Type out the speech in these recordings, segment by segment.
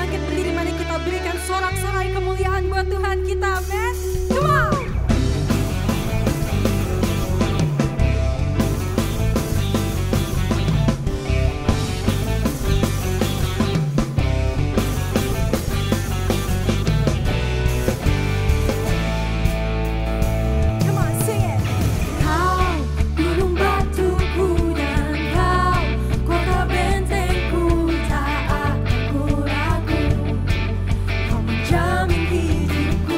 bangkit berdiri, mari kita berikan sorak-sorai kemuliaan buat Tuhan kita, men. Come on! Jamin hidupku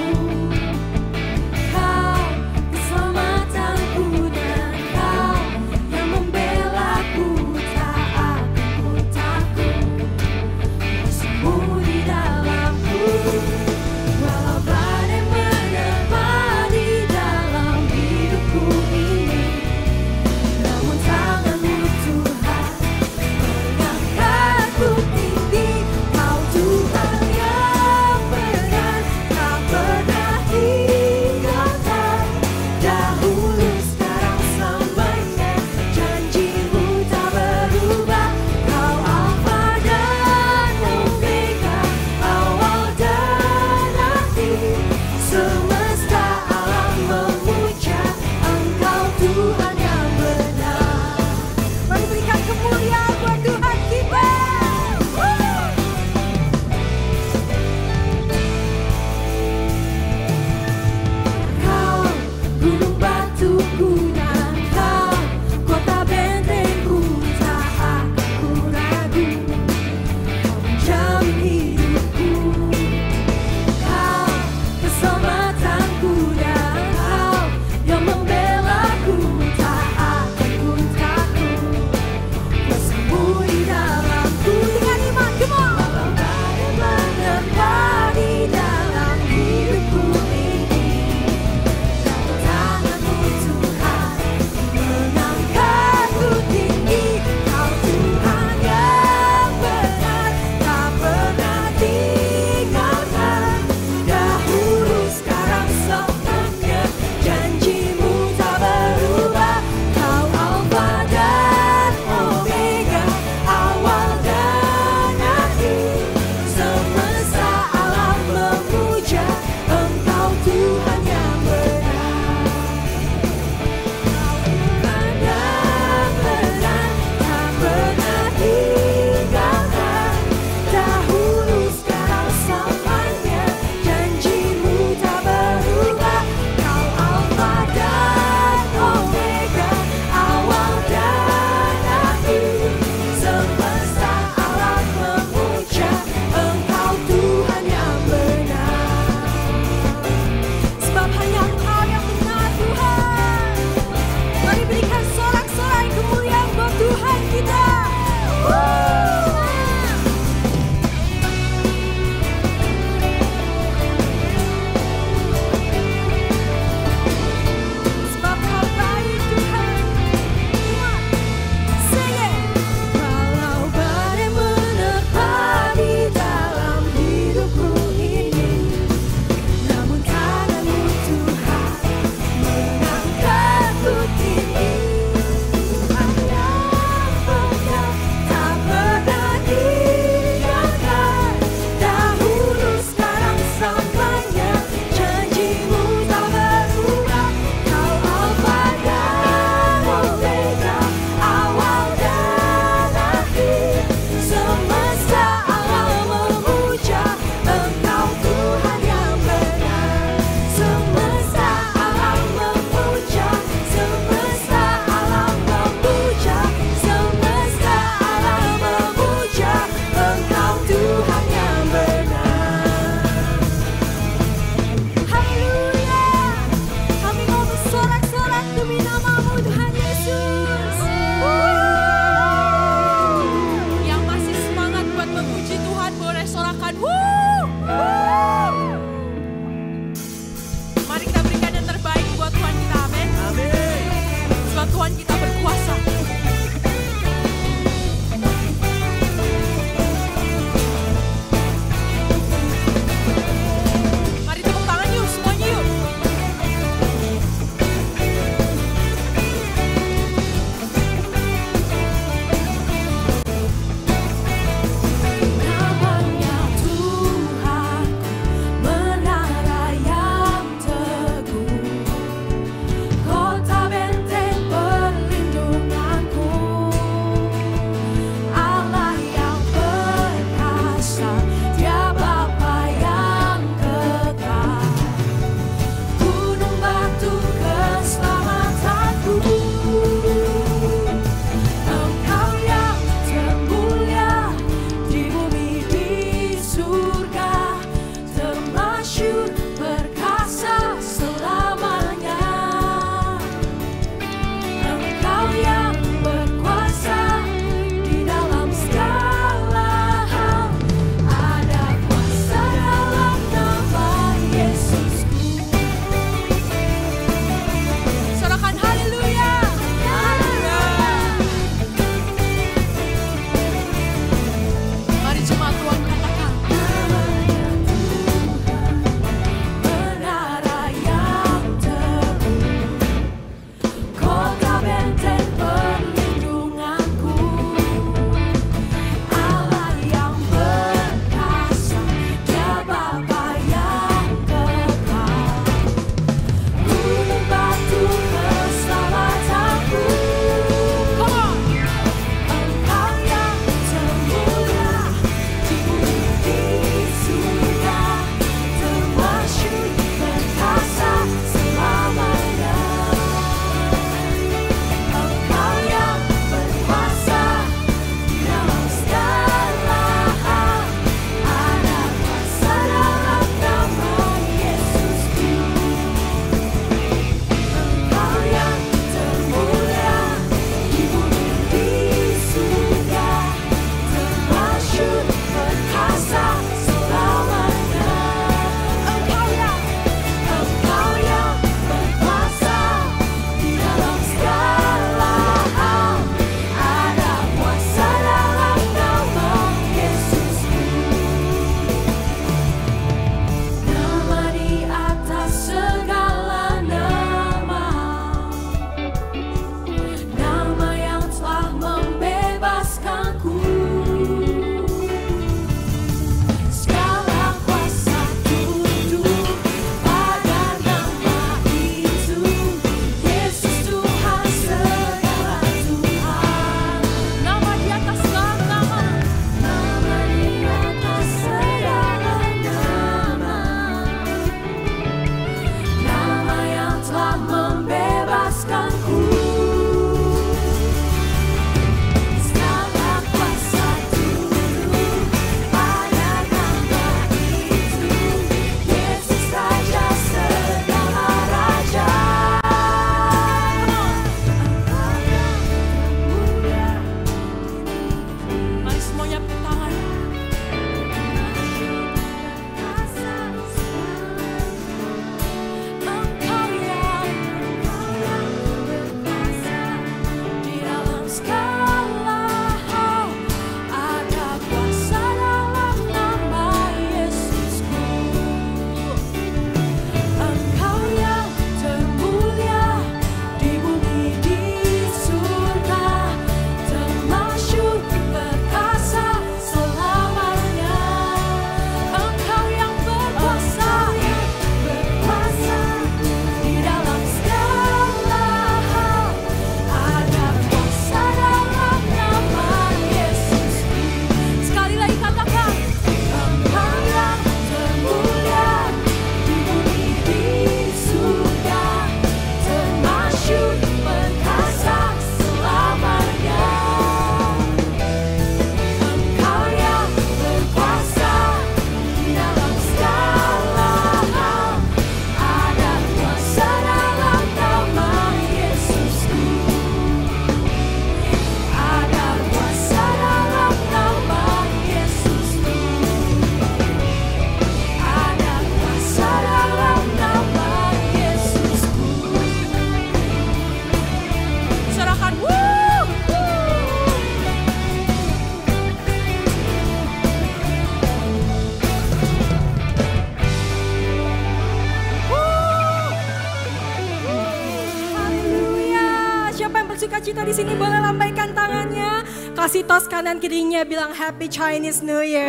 sini boleh lambaikan tangannya. Kasih tos kanan kirinya bilang Happy Chinese New Year.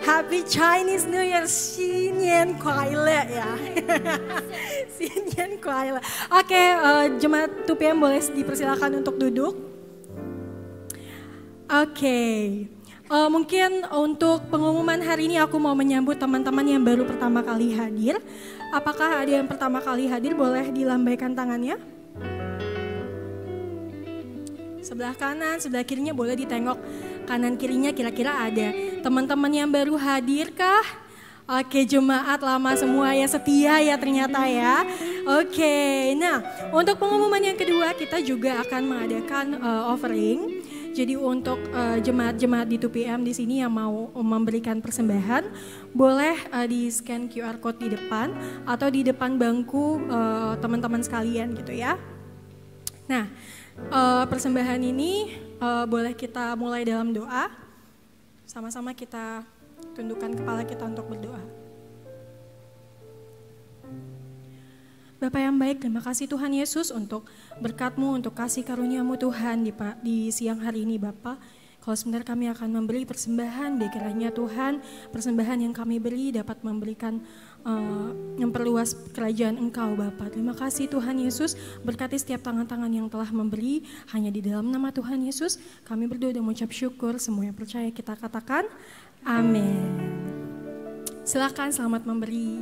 Happy Chinese New Year, 新年快乐ya. 新年快乐. Oke, jemaat 2PM boleh dipersilakan untuk duduk. Oke. Mungkin untuk pengumuman hari ini aku mau menyambut teman-teman yang baru pertama kali hadir. Apakah ada yang pertama kali hadir? Boleh dilambaikan tangannya. Sebelah kanan, sebelah kirinya boleh ditengok. Kanan kirinya kira-kira ada teman-teman yang baru hadir kah? Oke, jemaat lama semua ya, setia ya ternyata ya. Oke, nah untuk pengumuman yang kedua kita juga akan mengadakan offering. Jadi untuk jemaat-jemaat di 2PM di sini yang mau memberikan persembahan, boleh di scan QR code di depan atau di depan bangku teman-teman sekalian gitu ya. Nah, persembahan ini boleh kita mulai dalam doa. Sama-sama kita tundukkan kepala kita untuk berdoa. Bapa yang baik, terima kasih Tuhan Yesus untuk berkat-Mu, untuk kasih karunia-Mu Tuhan di siang hari ini Bapa. Kalau sebentar kami akan memberi persembahan, kiranya Tuhan persembahan yang kami beri dapat memberikan memperluas kerajaan Engkau Bapa. Terima kasih Tuhan Yesus, berkati setiap tangan-tangan yang telah memberi, hanya di dalam nama Tuhan Yesus kami berdoa dan mengucap syukur. Semua yang percaya kita katakan amin. Silakan selamat memberi.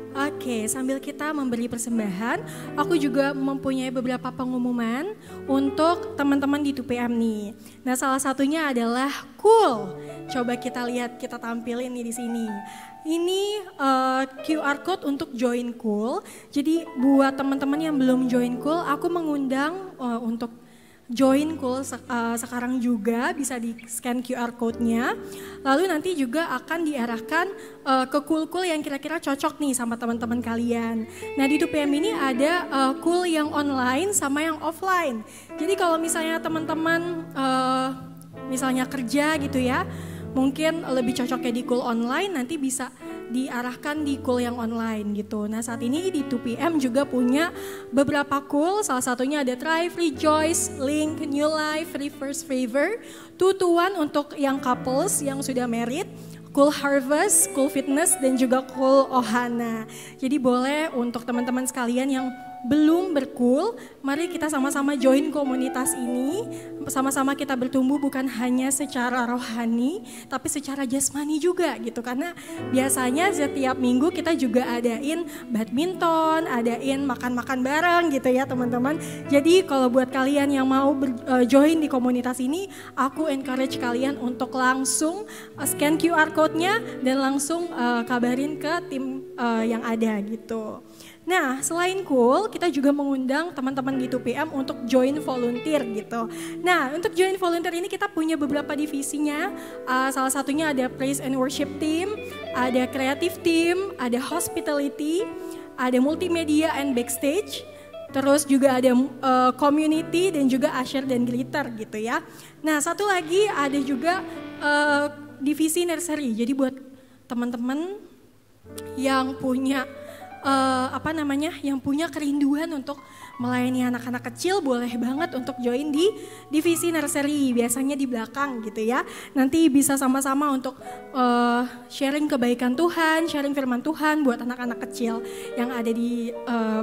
Oke, sambil kita memberi persembahan, aku juga mempunyai beberapa pengumuman untuk teman-teman di 2PM nih. Nah, salah satunya adalah Cool. Coba kita lihat, kita tampilin nih di sini. Ini QR code untuk join Cool. Jadi buat teman-teman yang belum join Cool, aku mengundang untuk join Cool sekarang juga, bisa di scan QR code-nya. Lalu nanti juga akan diarahkan ke Cool-Cool yang kira-kira cocok nih sama teman-teman kalian. Nah di 2PM ini ada Cool yang online sama yang offline. Jadi kalau misalnya teman-teman misalnya kerja gitu ya, mungkin lebih cocoknya di Cool online, nanti bisa diarahkan di Cool yang online gitu. Nah saat ini di 2PM juga punya beberapa Cool, salah satunya ada Thrive, Rejoice, Link, New Life, Reverse Favor, 2-to-1 untuk yang couples yang sudah married, Cool Harvest, Cool Fitness, dan juga Cool Ohana. Jadi boleh untuk teman-teman sekalian yang belum bercool, mari kita sama-sama join komunitas ini, sama-sama kita bertumbuh bukan hanya secara rohani, tapi secara jasmani juga gitu. Karena biasanya setiap minggu kita juga adain badminton, adain makan-makan bareng gitu ya teman-teman. Jadi kalau buat kalian yang mau join di komunitas ini, aku encourage kalian untuk langsung scan QR code-nya dan langsung kabarin ke tim yang ada gitu. Nah, selain Cool, kita juga mengundang teman-teman di 2PM untuk join volunteer gitu. Nah, untuk join volunteer ini kita punya beberapa divisinya. Salah satunya ada Praise and Worship Team, ada Creative Team, ada Hospitality, ada Multimedia and Backstage, terus juga ada Community dan juga Usher dan Glitter gitu ya. Nah, satu lagi ada juga divisi Nursery. Jadi buat teman-teman yang punya yang punya kerinduan untuk melayani anak-anak kecil, boleh banget untuk join di divisi nursery, biasanya di belakang gitu ya. Nanti bisa sama-sama untuk sharing kebaikan Tuhan, sharing firman Tuhan buat anak-anak kecil yang ada di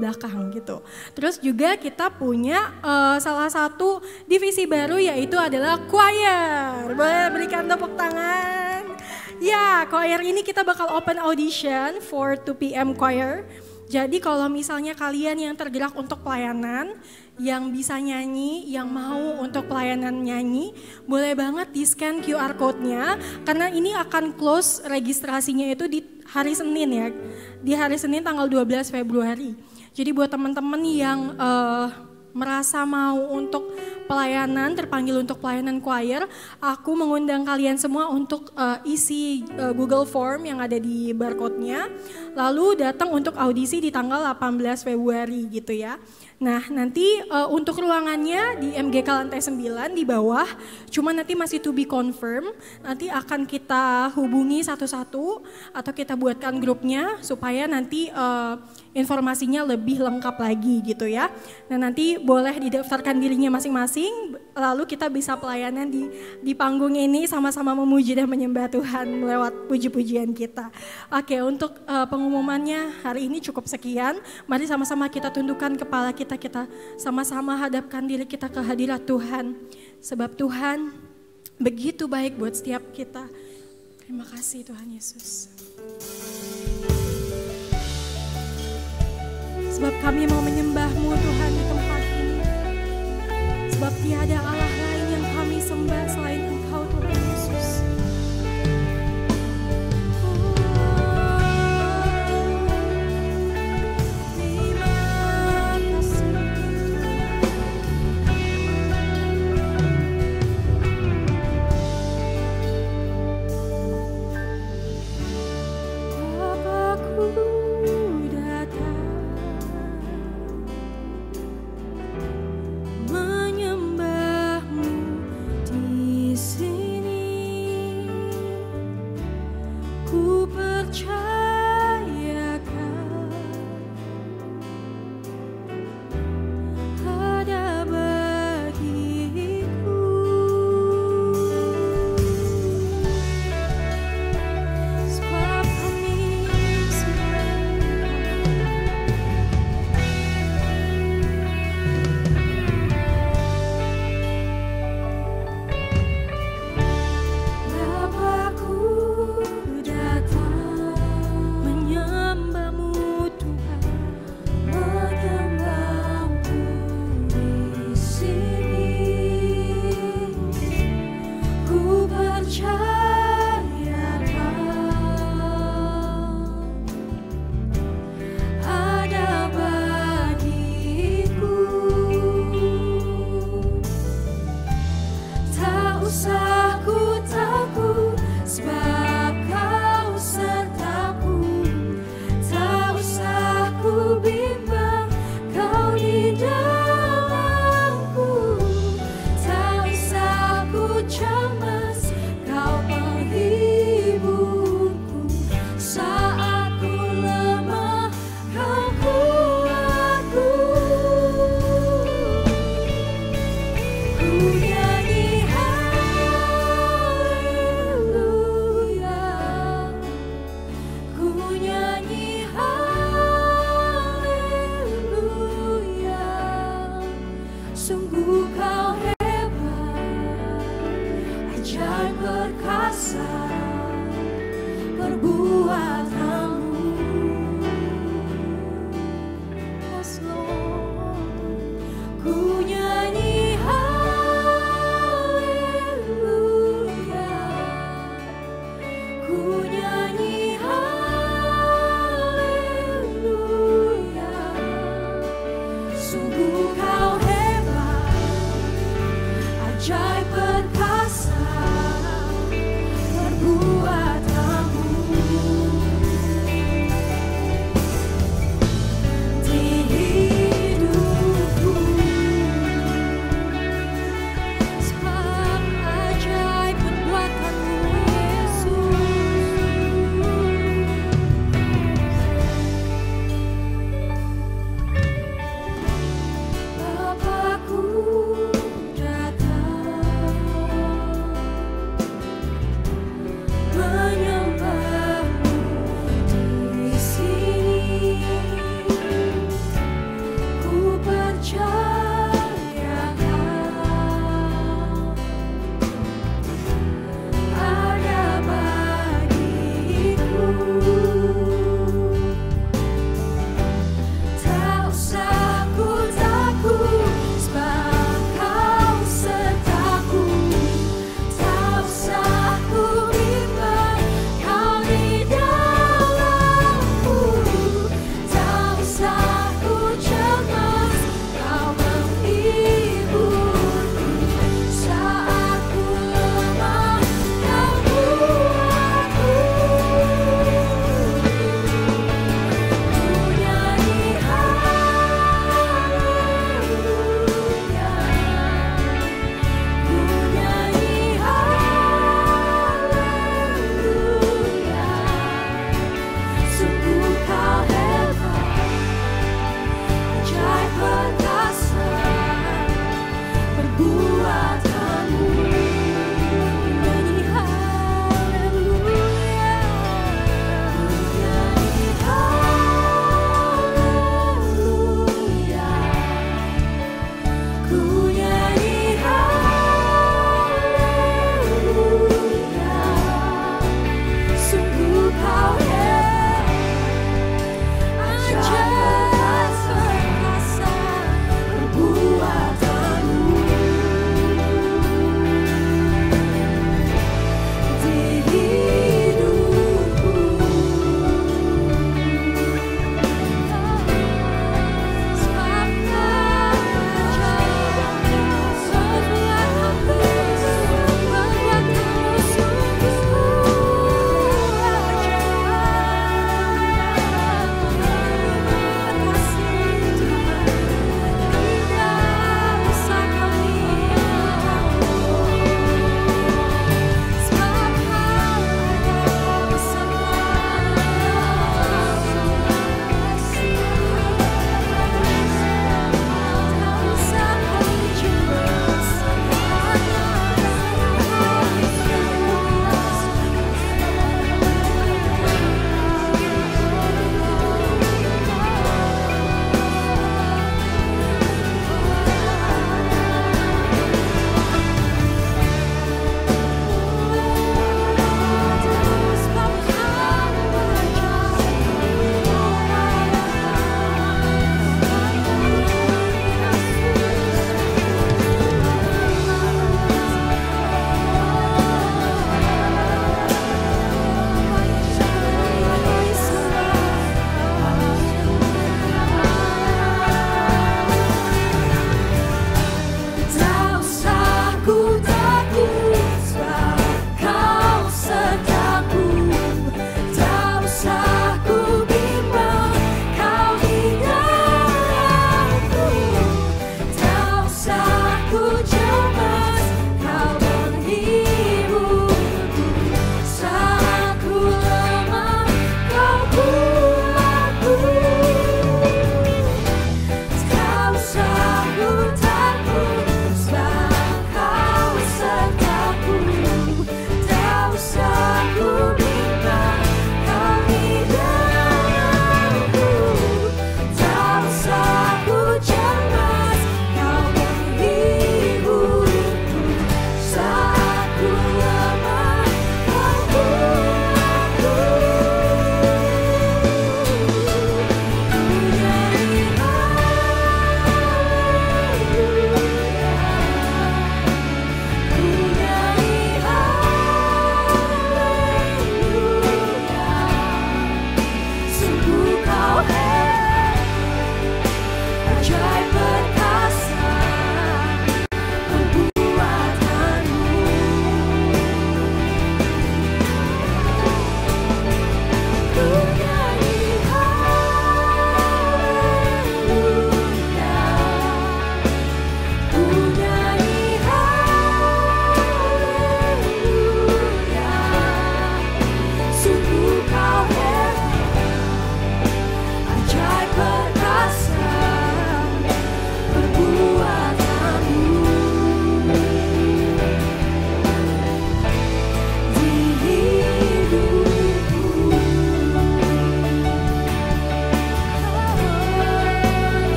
belakang gitu. Terus juga kita punya salah satu divisi baru, yaitu adalah choir. Boleh berikan tepuk tangan. Ya, choir ini kita bakal open audition for 2PM choir. Jadi kalau misalnya kalian yang tergerak untuk pelayanan, yang bisa nyanyi, yang mau untuk pelayanan nyanyi, boleh banget di scan QR code-nya. Karena ini akan close registrasinya itu di hari Senin ya. Di hari Senin tanggal 12 Februari. Jadi buat teman-teman yang merasa mau untuk pelayanan, terpanggil untuk pelayanan choir, aku mengundang kalian semua untuk isi Google Form yang ada di barcode-nya, lalu datang untuk audisi di tanggal 18 Februari gitu ya. Nah nanti untuk ruangannya di MGK lantai 9 di bawah, cuma nanti masih to be confirm, nanti akan kita hubungi satu-satu atau kita buatkan grupnya supaya nanti informasinya lebih lengkap lagi gitu ya. Nah nanti boleh didaftarkan dirinya masing-masing, lalu kita bisa pelayanan di panggung ini sama-sama memuji dan menyembah Tuhan lewat puji-pujian kita. Oke, untuk pengumumannya hari ini cukup sekian. Mari sama-sama kita tundukkan kepala kita, kita sama-sama hadapkan diri kita ke hadirat Tuhan. Sebab Tuhan begitu baik buat setiap kita. Terima kasih Tuhan Yesus. Sebab kami mau menyembah-Mu Tuhan di tempat ini. Sebab tiada Allah lain yang kami sembah selain Engkau Tuhan Yesus.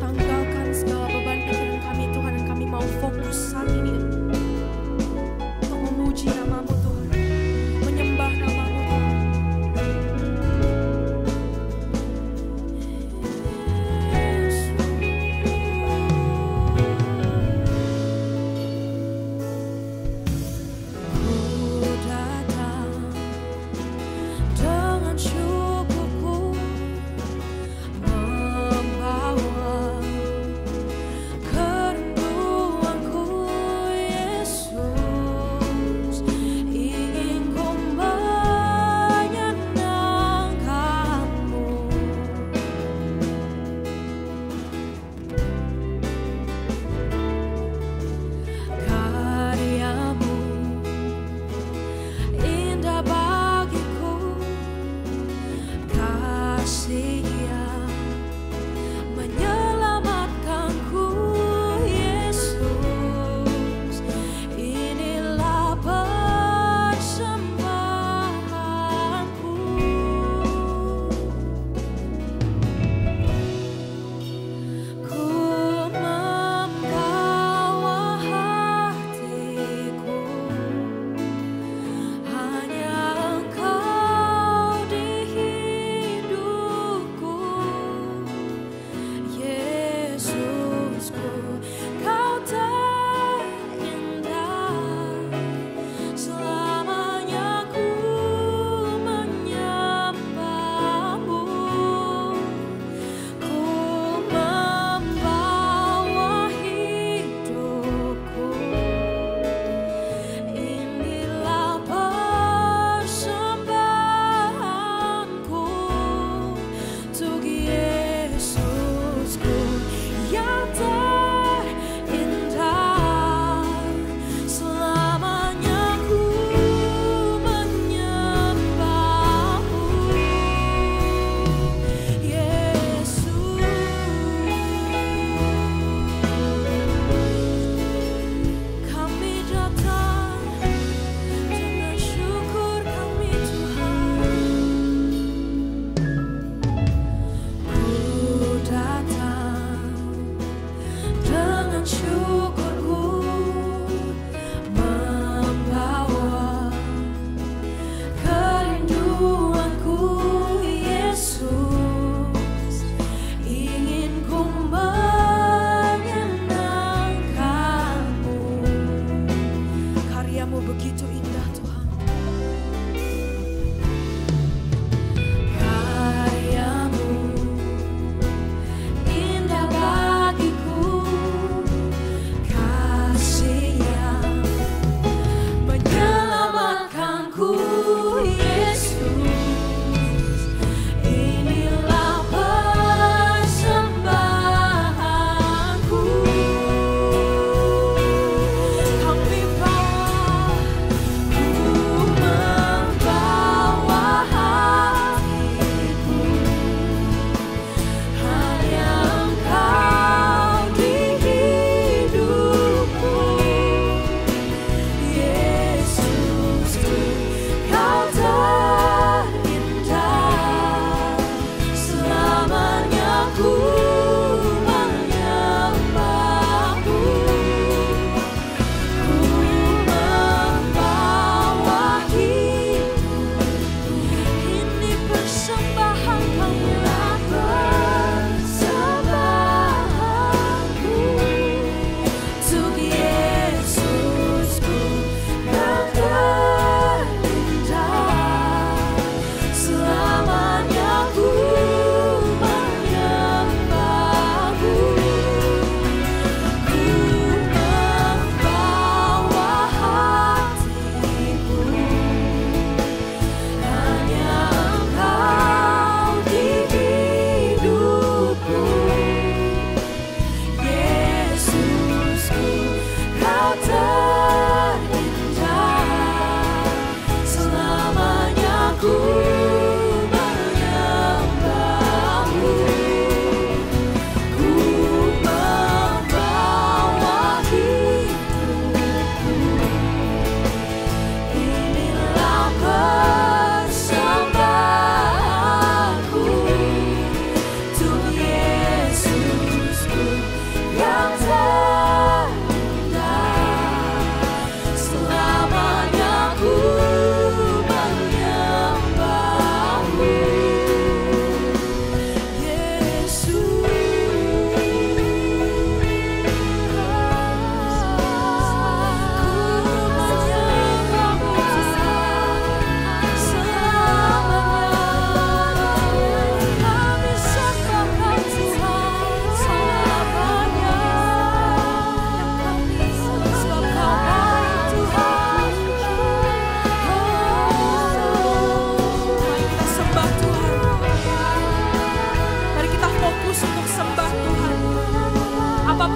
tanggalkan segala beban pikiran kami Tuhan, dan kami mau fokus saat ini untuk memuji nama-Mu Tuhan, menyembah nama-Mu Tuhan.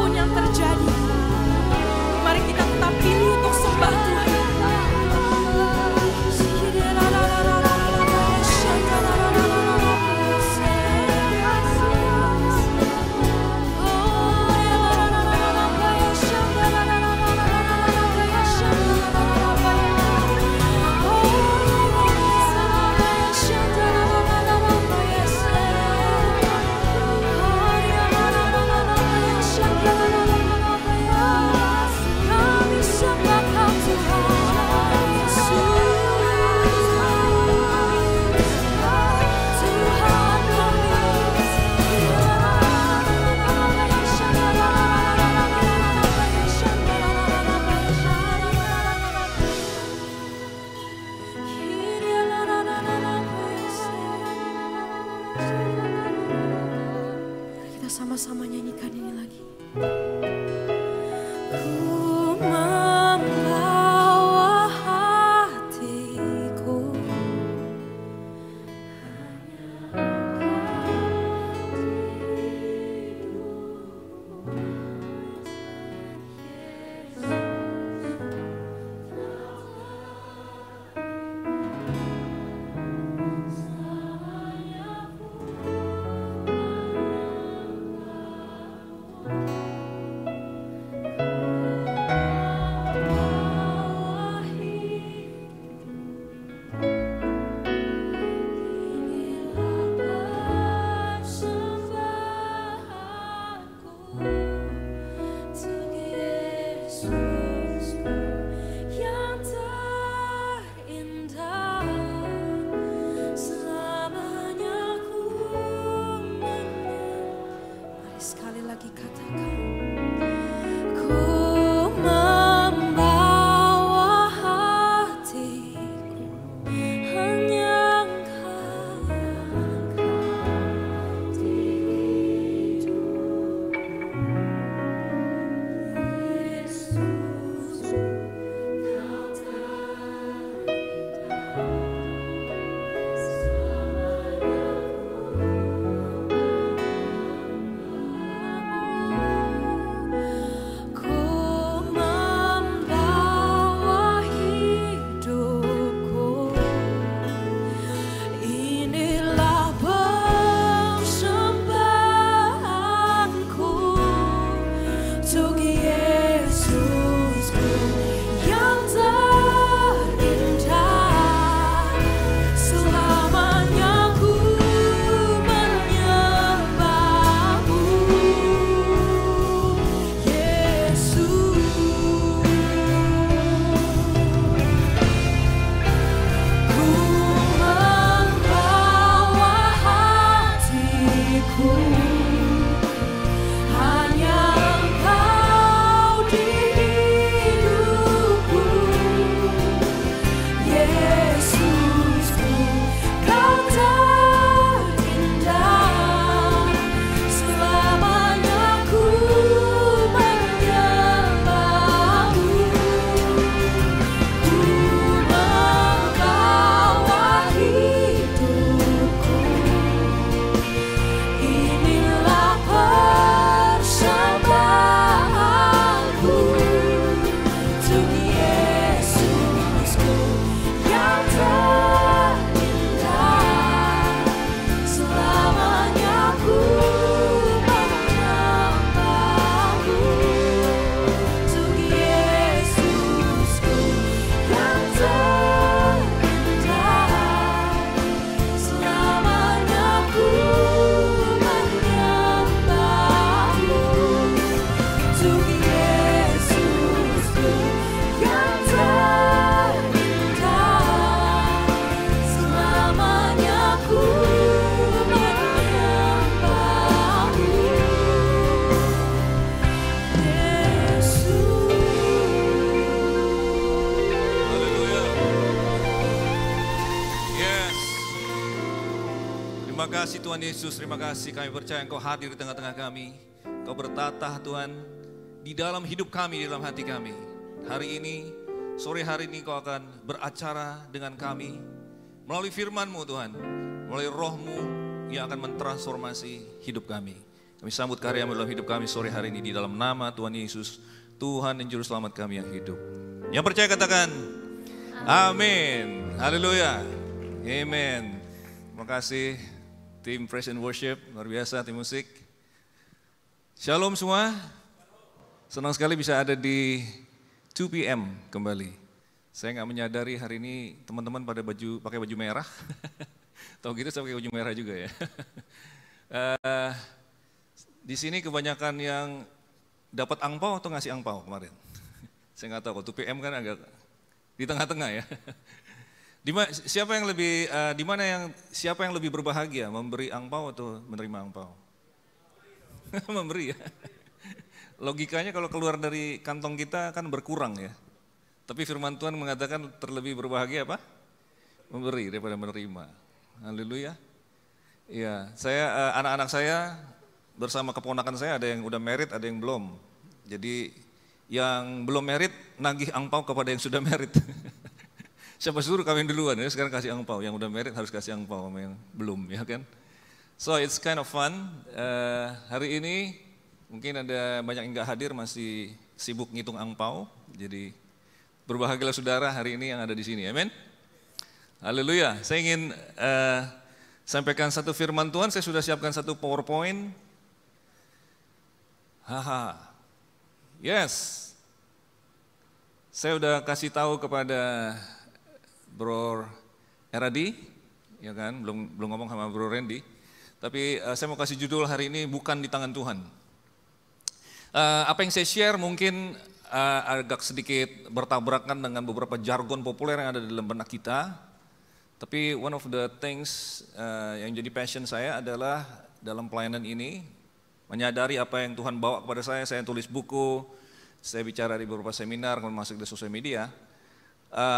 apapun yang terjadi, mari kita tetap pilih untuk sembah Tuhan. Sama-sama nyanyikan ini lagi. Ku membawa hatiku Terima kasih Tuhan Yesus, terima kasih kami percaya Engkau hadir di tengah-tengah kami. Engkau bertatah Tuhan di dalam hidup kami, di dalam hati kami. Hari ini, sore hari ini Engkau akan beracara dengan kami melalui firman-Mu Tuhan, melalui roh-Mu yang akan mentransformasi hidup kami. Kami sambut karya-Mu dalam hidup kami sore hari ini di dalam nama Tuhan Yesus, Tuhan dan Juru Selamat kami yang hidup. Yang percaya katakan, amin. Haleluya. Amen. Terima kasih tim Praise and Worship, luar biasa tim musik. Shalom semua. Senang sekali bisa ada di 2 PM kembali. Saya nggak menyadari hari ini teman-teman pada pakai baju merah. Tahu gitu saya pakai baju merah juga ya. Di sini kebanyakan yang dapat angpau atau ngasih angpau kemarin. Saya nggak tahu, 2 PM kan agak di tengah-tengah ya. Siapa yang lebih berbahagia, memberi angpau atau menerima angpau? Memberi ya. Logikanya kalau keluar dari kantong kita kan berkurang ya. Tapi firman Tuhan mengatakan terlebih berbahagia apa? Memberi daripada menerima. Haleluya. Iya, anak-anak saya bersama keponakan saya ada yang udah married, ada yang belum. Jadi yang belum married nagih angpau kepada yang sudah married. Siapa suruh kawin duluan ya, sekarang kasih angpau. Yang udah married harus kasih angpau sama yang belum ya kan. So it's kind of fun. Hari ini mungkin ada banyak yang gak hadir, masih sibuk ngitung angpau. Jadi berbahagialah saudara hari ini yang ada di sini. Amin. Haleluya. Saya ingin sampaikan satu firman Tuhan. Saya sudah siapkan satu PowerPoint. Yes. Saya udah kasih tahu kepada Bro Eradi, ya kan, belum ngomong sama Bro Randy. Tapi saya mau kasih judul hari ini, bukan di tangan Tuhan. Apa yang saya share mungkin agak sedikit bertabrakan dengan beberapa jargon populer yang ada di dalam benak kita. Tapi one of the things yang jadi passion saya adalah dalam pelayanan ini, menyadari apa yang Tuhan bawa kepada saya tulis buku, saya bicara di beberapa seminar, masuk di sosial media,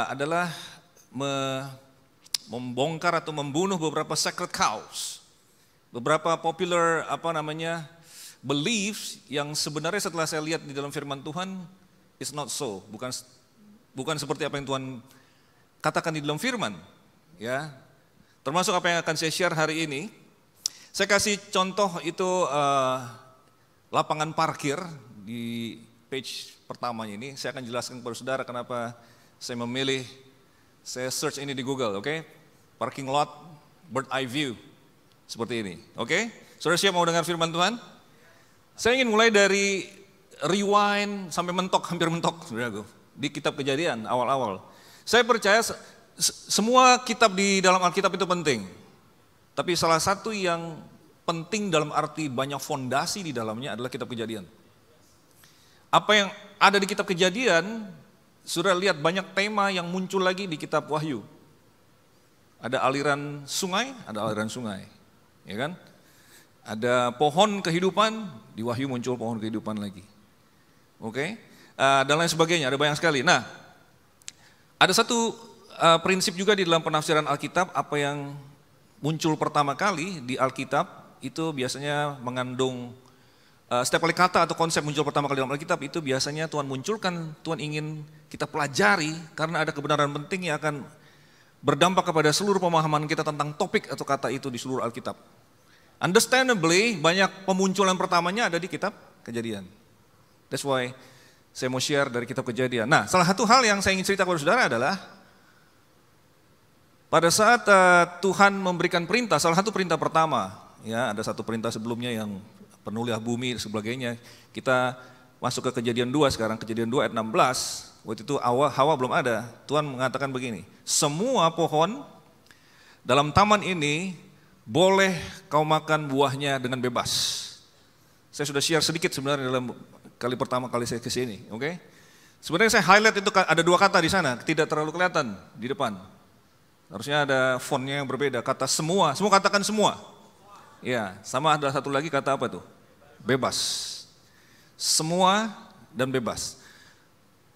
adalah membongkar atau membunuh beberapa sacred cows, beberapa popular beliefs yang sebenarnya setelah saya lihat di dalam firman Tuhan, it's not so, bukan seperti apa yang Tuhan katakan di dalam firman, ya. Termasuk apa yang akan saya share hari ini. Saya kasih contoh itu lapangan parkir di page pertamanya ini. Saya akan jelaskan kepada saudara kenapa saya search ini di Google, oke? Parking lot, bird eye view, seperti ini, oke? Saudara siap mau dengar firman Tuhan? Saya ingin mulai dari rewind sampai hampir mentok, saudaraku, di kitab Kejadian awal-awal. Saya percaya semua kitab di dalam Alkitab itu penting, tapi salah satu yang penting dalam arti banyak fondasi di dalamnya adalah kitab Kejadian. Apa yang ada di kitab Kejadian, sudah lihat banyak tema yang muncul lagi di kitab Wahyu. Ada aliran sungai, ya kan? Ada pohon kehidupan, di Wahyu muncul pohon kehidupan lagi. Oke? Dan lain sebagainya, ada banyak sekali. Nah, ada satu prinsip juga di dalam penafsiran Alkitab, apa yang muncul pertama kali di Alkitab, itu biasanya mengandung setiap kali kata atau konsep muncul pertama kali dalam Alkitab itu biasanya Tuhan munculkan, Tuhan ingin kita pelajari karena ada kebenaran penting yang akan berdampak kepada seluruh pemahaman kita tentang topik atau kata itu di seluruh Alkitab. Understandably, banyak pemunculan pertamanya ada di kitab Kejadian. That's why saya mau share dari kitab Kejadian. Nah, salah satu hal yang saya ingin cerita kepada saudara adalah pada saat Tuhan memberikan perintah, salah satu perintah pertama, ya ada satu perintah sebelumnya yang penuliah bumi dan sebagainya. Kita masuk ke Kejadian 2 sekarang, Kejadian 2 ayat 16. Waktu itu Hawa belum ada. Tuhan mengatakan begini, semua pohon dalam taman ini boleh kau makan buahnya dengan bebas. Saya sudah share sedikit sebenarnya dalam kali pertama kali saya ke sini, oke? Sebenarnya saya highlight itu ada dua kata di sana, tidak terlalu kelihatan di depan. Harusnya ada fontnya yang berbeda, kata semua katakan semua. Ya, sama ada satu lagi kata apa tuh? Bebas. Semua dan bebas.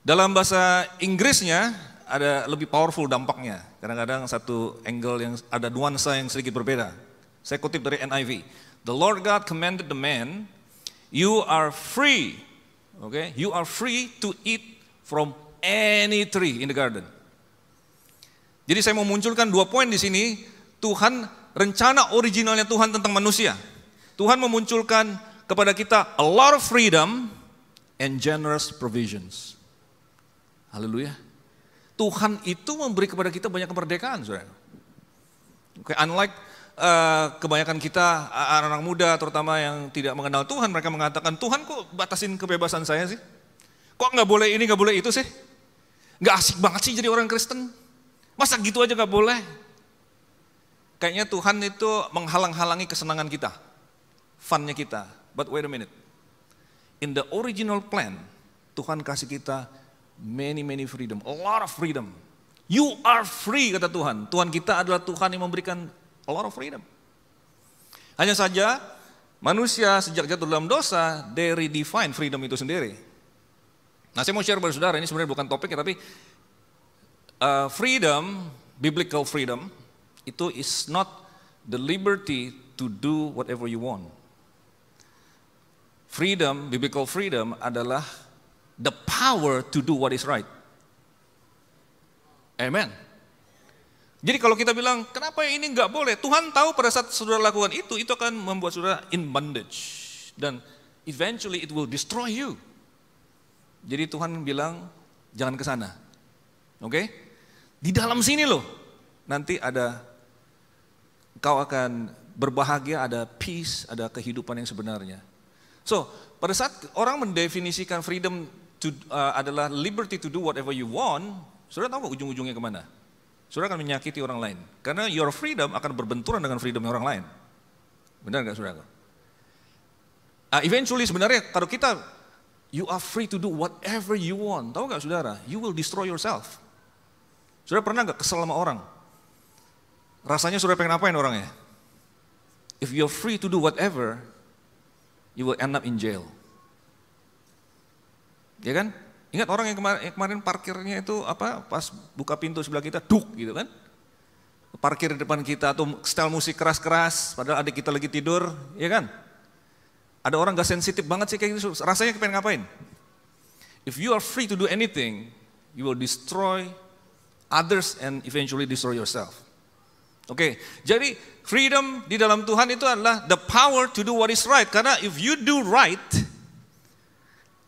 Dalam bahasa Inggrisnya ada lebih powerful dampaknya. Kadang-kadang satu angle yang ada nuansa yang sedikit berbeda. Saya kutip dari NIV. The Lord God commanded the man, you are free. Okay? You are free to eat from any tree in the garden. Jadi saya mau munculkan dua poin di sini. Tuhan, rencana originalnya Tuhan tentang manusia. Tuhan memunculkan kepada kita a lot of freedom and generous provisions. Haleluya. Tuhan itu memberi kepada kita banyak kemerdekaan, saudara. Oke, unlike kebanyakan kita, anak-anak muda terutama yang tidak mengenal Tuhan, mereka mengatakan, Tuhan kok batasin kebebasan saya sih? Kok nggak boleh ini, nggak boleh itu sih? Nggak asik banget sih jadi orang Kristen? Masa gitu aja nggak boleh? Kayaknya Tuhan itu menghalang-halangi kesenangan kita, funnya kita. But wait a minute. In the original plan, Tuhan kasih kita many freedom, a lot of freedom. You are free, kata Tuhan. Tuhan kita adalah Tuhan yang memberikan a lot of freedom. Hanya saja manusia sejak jatuh dalam dosa, they redefine freedom itu sendiri. Nah, saya mau share kepada saudara, ini sebenarnya bukan topiknya, tapi freedom, biblical freedom, itu is not the liberty to do whatever you want. Freedom, biblical freedom adalah the power to do what is right. Amen. Jadi kalau kita bilang, kenapa ini nggak boleh? Tuhan tahu pada saat saudara lakukan itu akan membuat saudara in bondage. Dan eventually it will destroy you. Jadi Tuhan bilang, jangan ke sana. Oke? Di dalam sini loh, nanti kau akan berbahagia, ada peace, ada kehidupan yang sebenarnya. So, pada saat orang mendefinisikan freedom adalah liberty to do whatever you want, saudara tahu gak ujung-ujungnya kemana? Saudara akan menyakiti orang lain. Karena your freedom akan berbenturan dengan freedom orang lain. Benar gak saudara? Eventually sebenarnya kalau kita, you are free to do whatever you want. Tahu gak saudara? You will destroy yourself. Saudara pernah gak kesel sama orang? Rasanya saudara pengen apain orangnya? If you're free to do whatever, you will end up in jail. Ya kan? Ingat orang yang kemarin parkirnya itu pas buka pintu sebelah kita, duk gitu kan? Parkir di depan kita atau setel musik keras-keras, padahal adik kita lagi tidur, ya kan? Ada orang gak sensitif banget sih kayak gitu, rasanya pengen ngapain? If you are free to do anything, you will destroy others and eventually destroy yourself. Oke, jadi freedom di dalam Tuhan itu adalah the power to do what is right. Karena if you do right,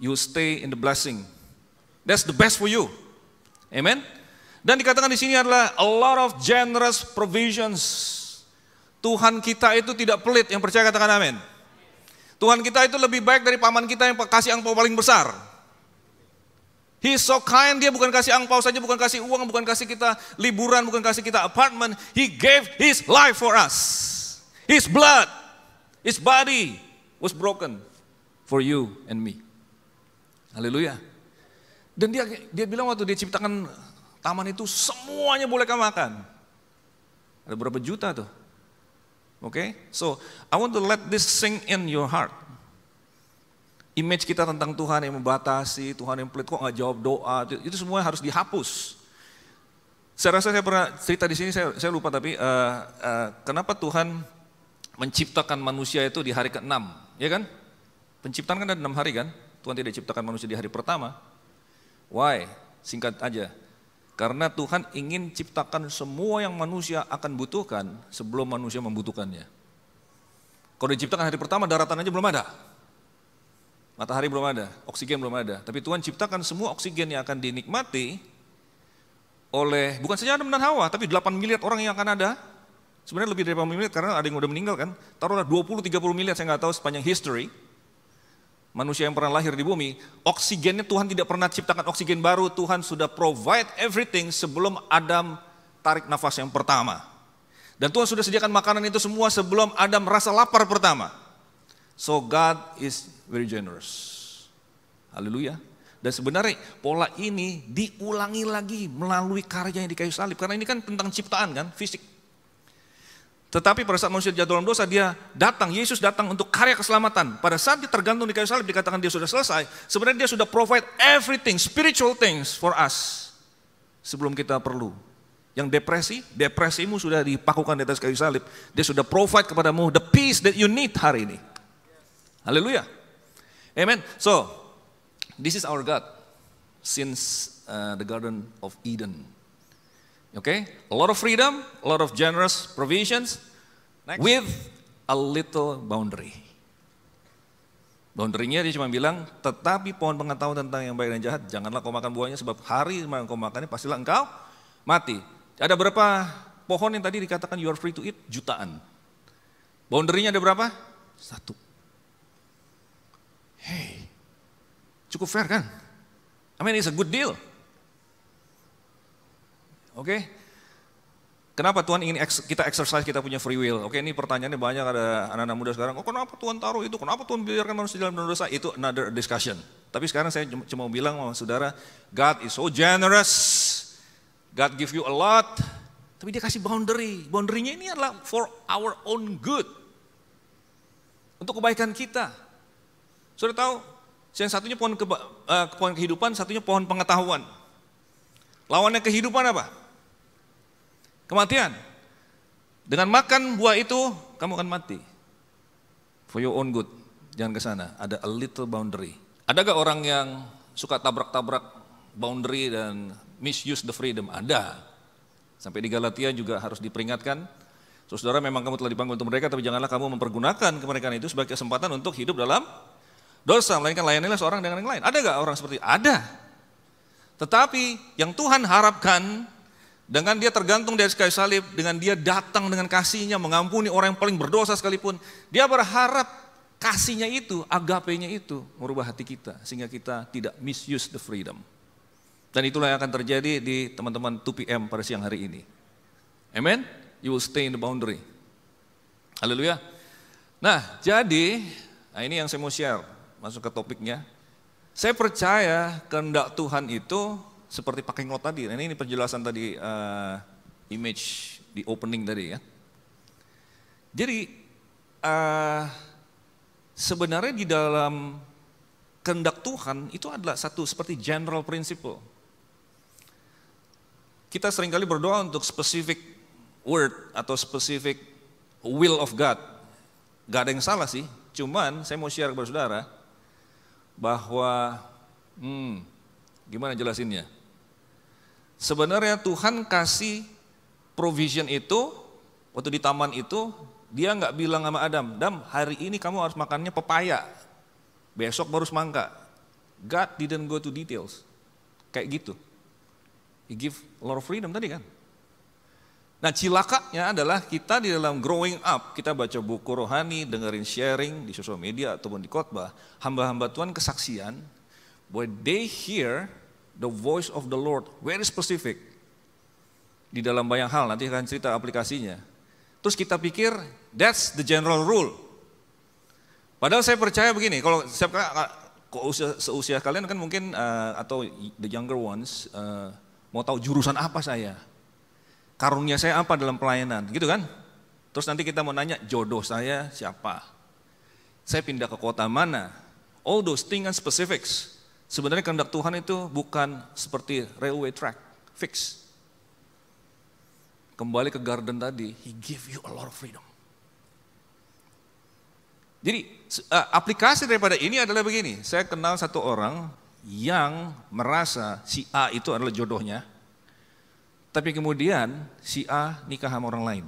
you stay in the blessing. That's the best for you. Amen. Dan dikatakan di sini adalah a lot of generous provisions. Tuhan kita itu tidak pelit, yang percaya katakan amin. Tuhan kita itu lebih baik dari paman kita yang kasih angpau paling besar. He is so kind, dia bukan kasih angpau saja, bukan kasih uang, bukan kasih kita liburan, bukan kasih kita apartemen. He gave his life for us. His blood, his body was broken for you and me. Haleluya. Dan dia bilang waktu dia ciptakan taman itu semuanya boleh kamu makan. Ada berapa juta tuh? Oke, so I want to let this sink in your heart. Image kita tentang Tuhan yang membatasi, Tuhan yang pelit, kok nggak jawab doa, itu semua harus dihapus. Saya rasa saya pernah cerita di sini, saya lupa tapi kenapa Tuhan menciptakan manusia itu di hari ke-6, ya kan? Penciptaan kan ada 6 hari kan? Tuhan tidak ciptakan manusia di hari pertama. Why? Singkat aja. Karena Tuhan ingin ciptakan semua yang manusia akan butuhkan sebelum manusia membutuhkannya. Kalau diciptakan hari pertama, daratan aja belum ada. Matahari belum ada, oksigen belum ada. Tapi Tuhan ciptakan semua oksigen yang akan dinikmati oleh, bukan saja Adam dan Hawa, tapi 8 miliar orang yang akan ada. Sebenarnya lebih dari 8 miliar karena ada yang udah meninggal kan. Taruhlah 20-30 miliar, saya nggak tahu sepanjang history. Manusia yang pernah lahir di bumi, oksigennya Tuhan tidak pernah ciptakan oksigen baru, Tuhan sudah provide everything sebelum Adam tarik nafas yang pertama. Dan Tuhan sudah sediakan makanan itu semua sebelum Adam merasa lapar pertama. So God is very generous. Haleluya. Dan sebenarnya pola ini diulangi lagi melalui karyanya di kayu salib. Karena ini kan tentang ciptaan kan, fisik. Tetapi pada saat manusia jatuh dalam dosa, Yesus datang untuk karya keselamatan. Pada saat dia tergantung di kayu salib, dikatakan dia sudah selesai. Sebenarnya dia sudah provide everything, spiritual things for us. Sebelum kita perlu. Yang depresimu sudah dipakukan di atas kayu salib. Dia sudah provide kepadamu the peace that you need hari ini. Haleluya. Amen. So, this is our God since the Garden of Eden. Okay, a lot of freedom, a lot of generous provisions. Next. With a little boundary. Boundary-nya dia cuma bilang, tetapi pohon pengetahuan tentang yang baik dan jahat, janganlah kau makan buahnya, sebab hari yang kau makannya pastilah engkau mati. Ada berapa pohon yang tadi dikatakan you are free to eat? Jutaan. Boundary-nya ada berapa? 1. Hey, cukup fair kan? I mean it's a good deal. Oke? Kenapa Tuhan ingin kita exercise kita punya free will? Oke, ini pertanyaannya banyak, ada anak-anak muda sekarang, kenapa Tuhan taruh itu? Kenapa Tuhan biarkan manusia dalam dosa? Itu another discussion. Tapi sekarang saya cuma mau bilang sama saudara, God is so generous. God give you a lot. Tapi dia kasih boundary. Boundary-nya ini adalah for our own good. Untuk kebaikan kita. Saudara tahu, yang satunya pohon kehidupan, satunya pohon pengetahuan. Lawannya kehidupan apa? Kematian. Dengan makan buah itu, kamu akan mati. For your own good. Jangan ke sana. Ada a little boundary. Ada gak orang yang suka tabrak-tabrak boundary dan misuse the freedom? Ada. Sampai di Galatia juga harus diperingatkan. Saudara, memang kamu telah dipanggil untuk mereka, tapi janganlah kamu mempergunakan kemerdekaan itu sebagai kesempatan untuk hidup dalam dosa. Melainkan layanilah seorang dengan yang lain. Ada gak orang seperti itu? Ada. Tetapi yang Tuhan harapkan, dengan dia tergantung dari kayu salib, dengan dia datang dengan kasihnya, mengampuni orang yang paling berdosa sekalipun, dia berharap kasihnya itu, agapenya itu, merubah hati kita, sehingga kita tidak misuse the freedom. Dan itulah yang akan terjadi di teman-teman 2PM pada siang hari ini. Amen? You will stay in the boundary. Haleluya. Nah, jadi, ini yang saya mau share, masuk ke topiknya. Saya percaya kehendak Tuhan itu, seperti pakai ngot tadi, ini penjelasan tadi image di opening tadi ya. Jadi sebenarnya di dalam kehendak Tuhan itu adalah satu seperti general principle. Kita seringkali berdoa untuk specific word atau specific will of God. Gak ada yang salah sih, cuman saya mau share kepada saudara bahwa gimana jelasinnya? Sebenarnya Tuhan kasih provision itu, waktu di taman itu, dia nggak bilang sama Adam, Adam hari ini kamu harus makannya pepaya, besok baru semangka. God didn't go to details, kayak gitu. He give a lot of freedom tadi kan. Nah cilakanya adalah kita di dalam growing up, kita baca buku rohani, dengerin sharing di sosial media ataupun di khotbah, hamba-hamba Tuhan kesaksian, bahwa they hear the voice of the Lord, very specific. Di dalam banyak hal, nanti akan cerita aplikasinya. Terus kita pikir, that's the general rule. Padahal saya percaya begini, kalau seusia kalian kan mungkin, atau the younger ones, mau tahu jurusan apa saya, karunia saya apa dalam pelayanan, gitu kan? Terus nanti kita mau nanya, jodoh saya siapa? Saya pindah ke kota mana? All those things and specifics. Sebenarnya kehendak Tuhan itu bukan seperti railway track, fix. Kembali ke garden tadi, He give you a lot of freedom. Jadi aplikasi daripada ini adalah begini, saya kenal satu orang yang merasa si A itu adalah jodohnya, tapi kemudian si A nikah sama orang lain.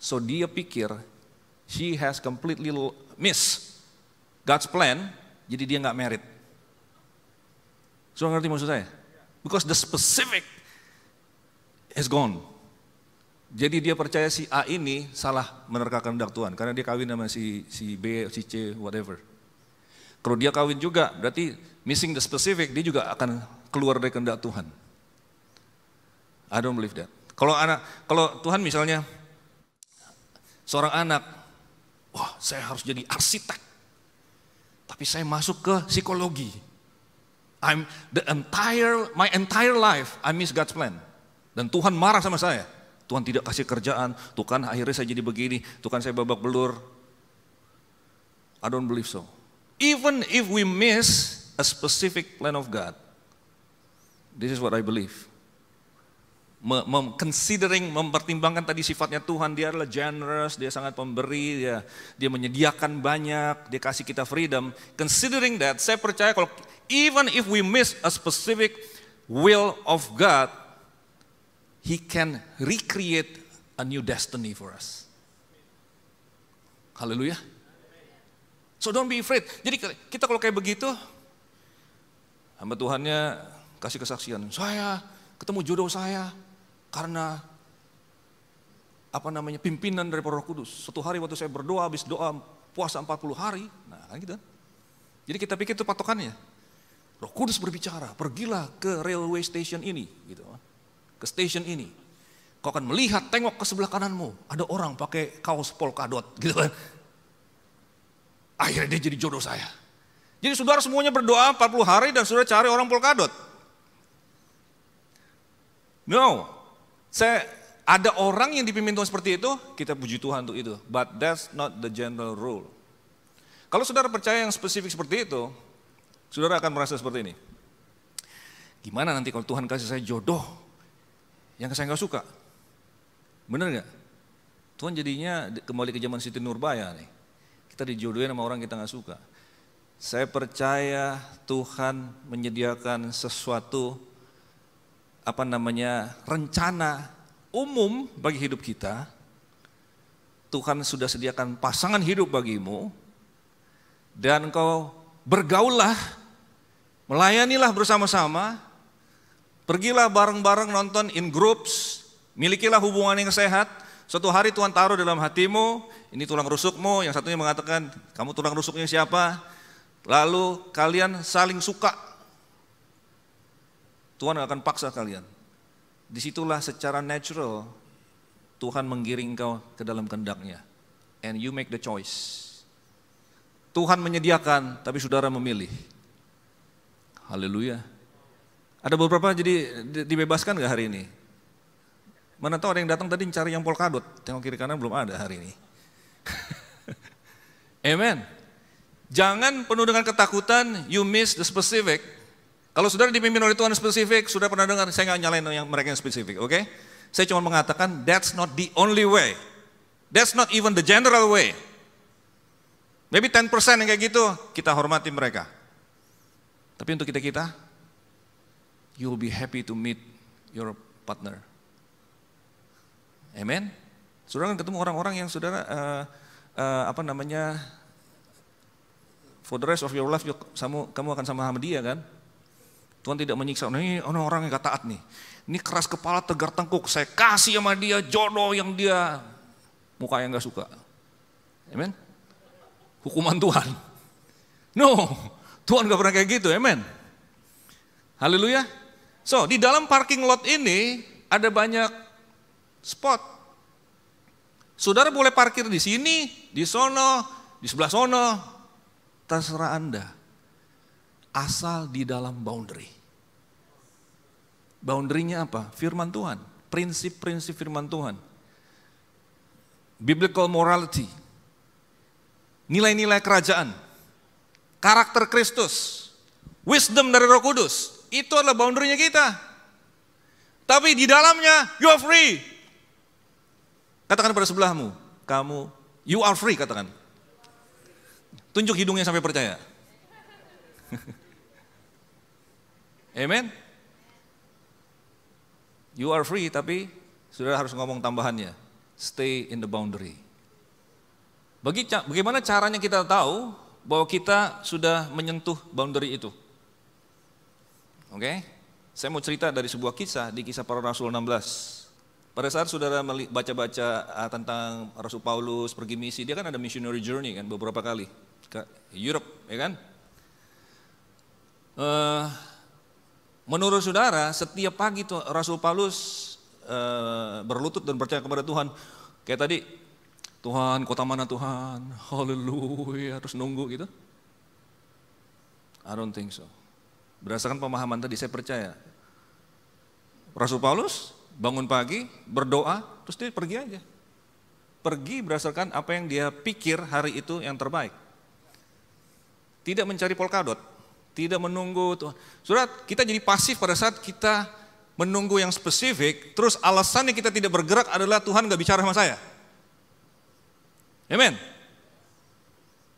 So dia pikir, she has completely missed God's plan, jadi dia gak married. Sudah ngerti maksud saya? Because the specific is gone. Jadi dia percaya si A ini salah menerkakan kehendak Tuhan karena dia kawin sama si B, si C, whatever. Kalau dia kawin juga berarti missing the specific, dia juga akan keluar dari kehendak Tuhan. I don't believe that. Kalau Tuhan misalnya seorang anak, wah saya harus jadi arsitek, tapi saya masuk ke psikologi. My entire life I miss God's plan. Dan Tuhan marah sama saya. Tuhan tidak kasih kerjaan, Tuhan akhirnya saya jadi begini, Tuhan saya babak belur. I don't believe so. Even if we miss a specific plan of God, this is what I believe. Mempertimbangkan tadi sifatnya Tuhan, dia adalah generous, dia sangat pemberi, dia menyediakan banyak, dia kasih kita freedom. Considering that, saya percaya kalau even if we miss a specific will of God, He can recreate a new destiny for us. Haleluya. So don't be afraid. Jadi kita kalau kayak begitu, hamba Tuhannya kasih kesaksian, saya ketemu jodoh saya karena pimpinan dari Roh Kudus. Suatu hari waktu saya berdoa, habis doa puasa 40 hari, nah kan gitu. Jadi kita pikir itu patokannya. Roh Kudus berbicara, pergilah ke railway station ini, gitu, ke station ini. Kau akan melihat, tengok ke sebelah kananmu, ada orang pakai kaos polkadot, gitu kan. Akhirnya dia jadi jodoh saya. Jadi saudara semuanya berdoa 40 hari dan saudara cari orang polkadot. No, ada orang yang dipimpin Tuhan seperti itu, kita puji Tuhan untuk itu. But that's not the general rule. Kalau saudara percaya yang spesifik seperti itu, saudara akan merasa seperti ini. Gimana nanti kalau Tuhan kasih saya jodoh yang saya nggak suka? Bener nggak? Tuhan jadinya kembali ke zaman Siti Nurbaya nih. Kita dijodohin sama orang kita nggak suka. Saya percaya Tuhan menyediakan sesuatu rencana umum bagi hidup kita. Tuhan sudah sediakan pasangan hidup bagimu dan kau bergaullah, melayanilah bersama-sama, pergilah bareng-bareng nonton in groups, milikilah hubungan yang sehat. Suatu hari Tuhan taruh dalam hatimu, ini tulang rusukmu, yang satunya mengatakan, kamu tulang rusuknya siapa? Lalu kalian saling suka. Tuhan akan paksa kalian. Disitulah secara natural Tuhan menggiring kau ke dalam kehendak-Nya. And you make the choice. Tuhan menyediakan, tapi saudara memilih. Haleluya. Ada beberapa jadi dibebaskan gak hari ini? Mana tahu ada yang datang tadi mencari yang polkadot, tengok kiri kanan belum ada hari ini. Amen. Jangan penuh dengan ketakutan, you miss the specific. Kalau saudara dipimpin oleh Tuhan spesifik, sudah pernah dengar, saya gak nyalain yang mereka yang spesifik, oke? Saya cuma mengatakan, that's not the only way. That's not even the general way. Maybe 10% yang kayak gitu, kita hormati mereka. Tapi untuk kita, you will be happy to meet your partner. Amen. Saudara kan ketemu orang-orang yang saudara, for the rest of your life, kamu akan sama dia kan. Tuhan tidak menyiksa, ini orang yang gak taat nih. Ini keras kepala, tegar tengkuk, saya kasih sama dia jodoh yang dia muka yang gak suka. Amen. Hukuman Tuhan. No, Tuhan gak pernah kayak gitu, amen. Haleluya. So, di dalam parking lot ini ada banyak spot. Saudara boleh parkir di sini, di sono, di sebelah sono, terserah Anda. Asal di dalam boundary. Boundary-nya apa? Firman Tuhan, prinsip-prinsip firman Tuhan. Biblical morality. Nilai-nilai kerajaan, karakter Kristus, wisdom dari Roh Kudus, itu adalah boundary-nya kita. Tapi di dalamnya, you are free. Katakan pada sebelahmu, you are free, katakan. Tunjuk hidungnya sampai percaya. Amen. You are free, tapi saudara harus ngomong tambahannya. Stay in the boundary. Bagaimana caranya kita tahu bahwa kita sudah menyentuh boundary itu? Oke, saya mau cerita dari sebuah kisah di Kisah Para Rasul 16. Pada saat saudara baca-baca tentang Rasul Paulus pergi misi, dia kan ada missionary journey kan beberapa kali ke Europe, ya kan? Menurut saudara, setiap pagi tuh Rasul Paulus berlutut dan percaya kepada Tuhan. Kayak tadi, Tuhan, kota mana Tuhan? Haleluya, harus nunggu gitu. I don't think so. Berdasarkan pemahaman tadi, saya percaya. Rasul Paulus bangun pagi, berdoa, terus dia pergi aja. Pergi berdasarkan apa yang dia pikir hari itu yang terbaik. Tidak mencari polkadot, tidak menunggu Tuhan. Saudara, kita jadi pasif pada saat kita menunggu yang spesifik, terus alasannya kita tidak bergerak adalah Tuhan gak bicara sama saya. Amen.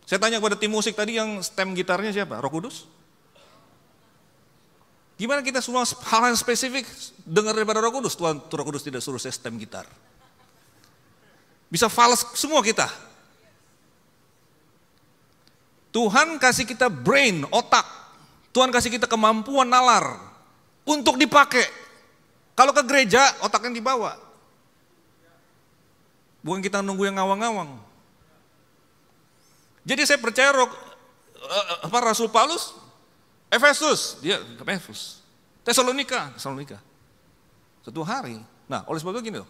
Saya tanya kepada tim musik tadi yang stem gitarnya siapa? Roh Kudus? Gimana kita semua hal yang spesifik dengar daripada Roh Kudus? Tuhan Roh Kudus tidak suruh saya stem gitar. Bisa fals semua kita. Tuhan kasih kita brain, otak. Tuhan kasih kita kemampuan nalar untuk dipakai. Kalau ke gereja, otaknya dibawa. Bukan kita nunggu yang ngawang-ngawang. Jadi saya percaya Rasul Paulus, Efesus, dia Efesus. Tesalonika. Satu hari. Nah, oleh sebab itu gini loh.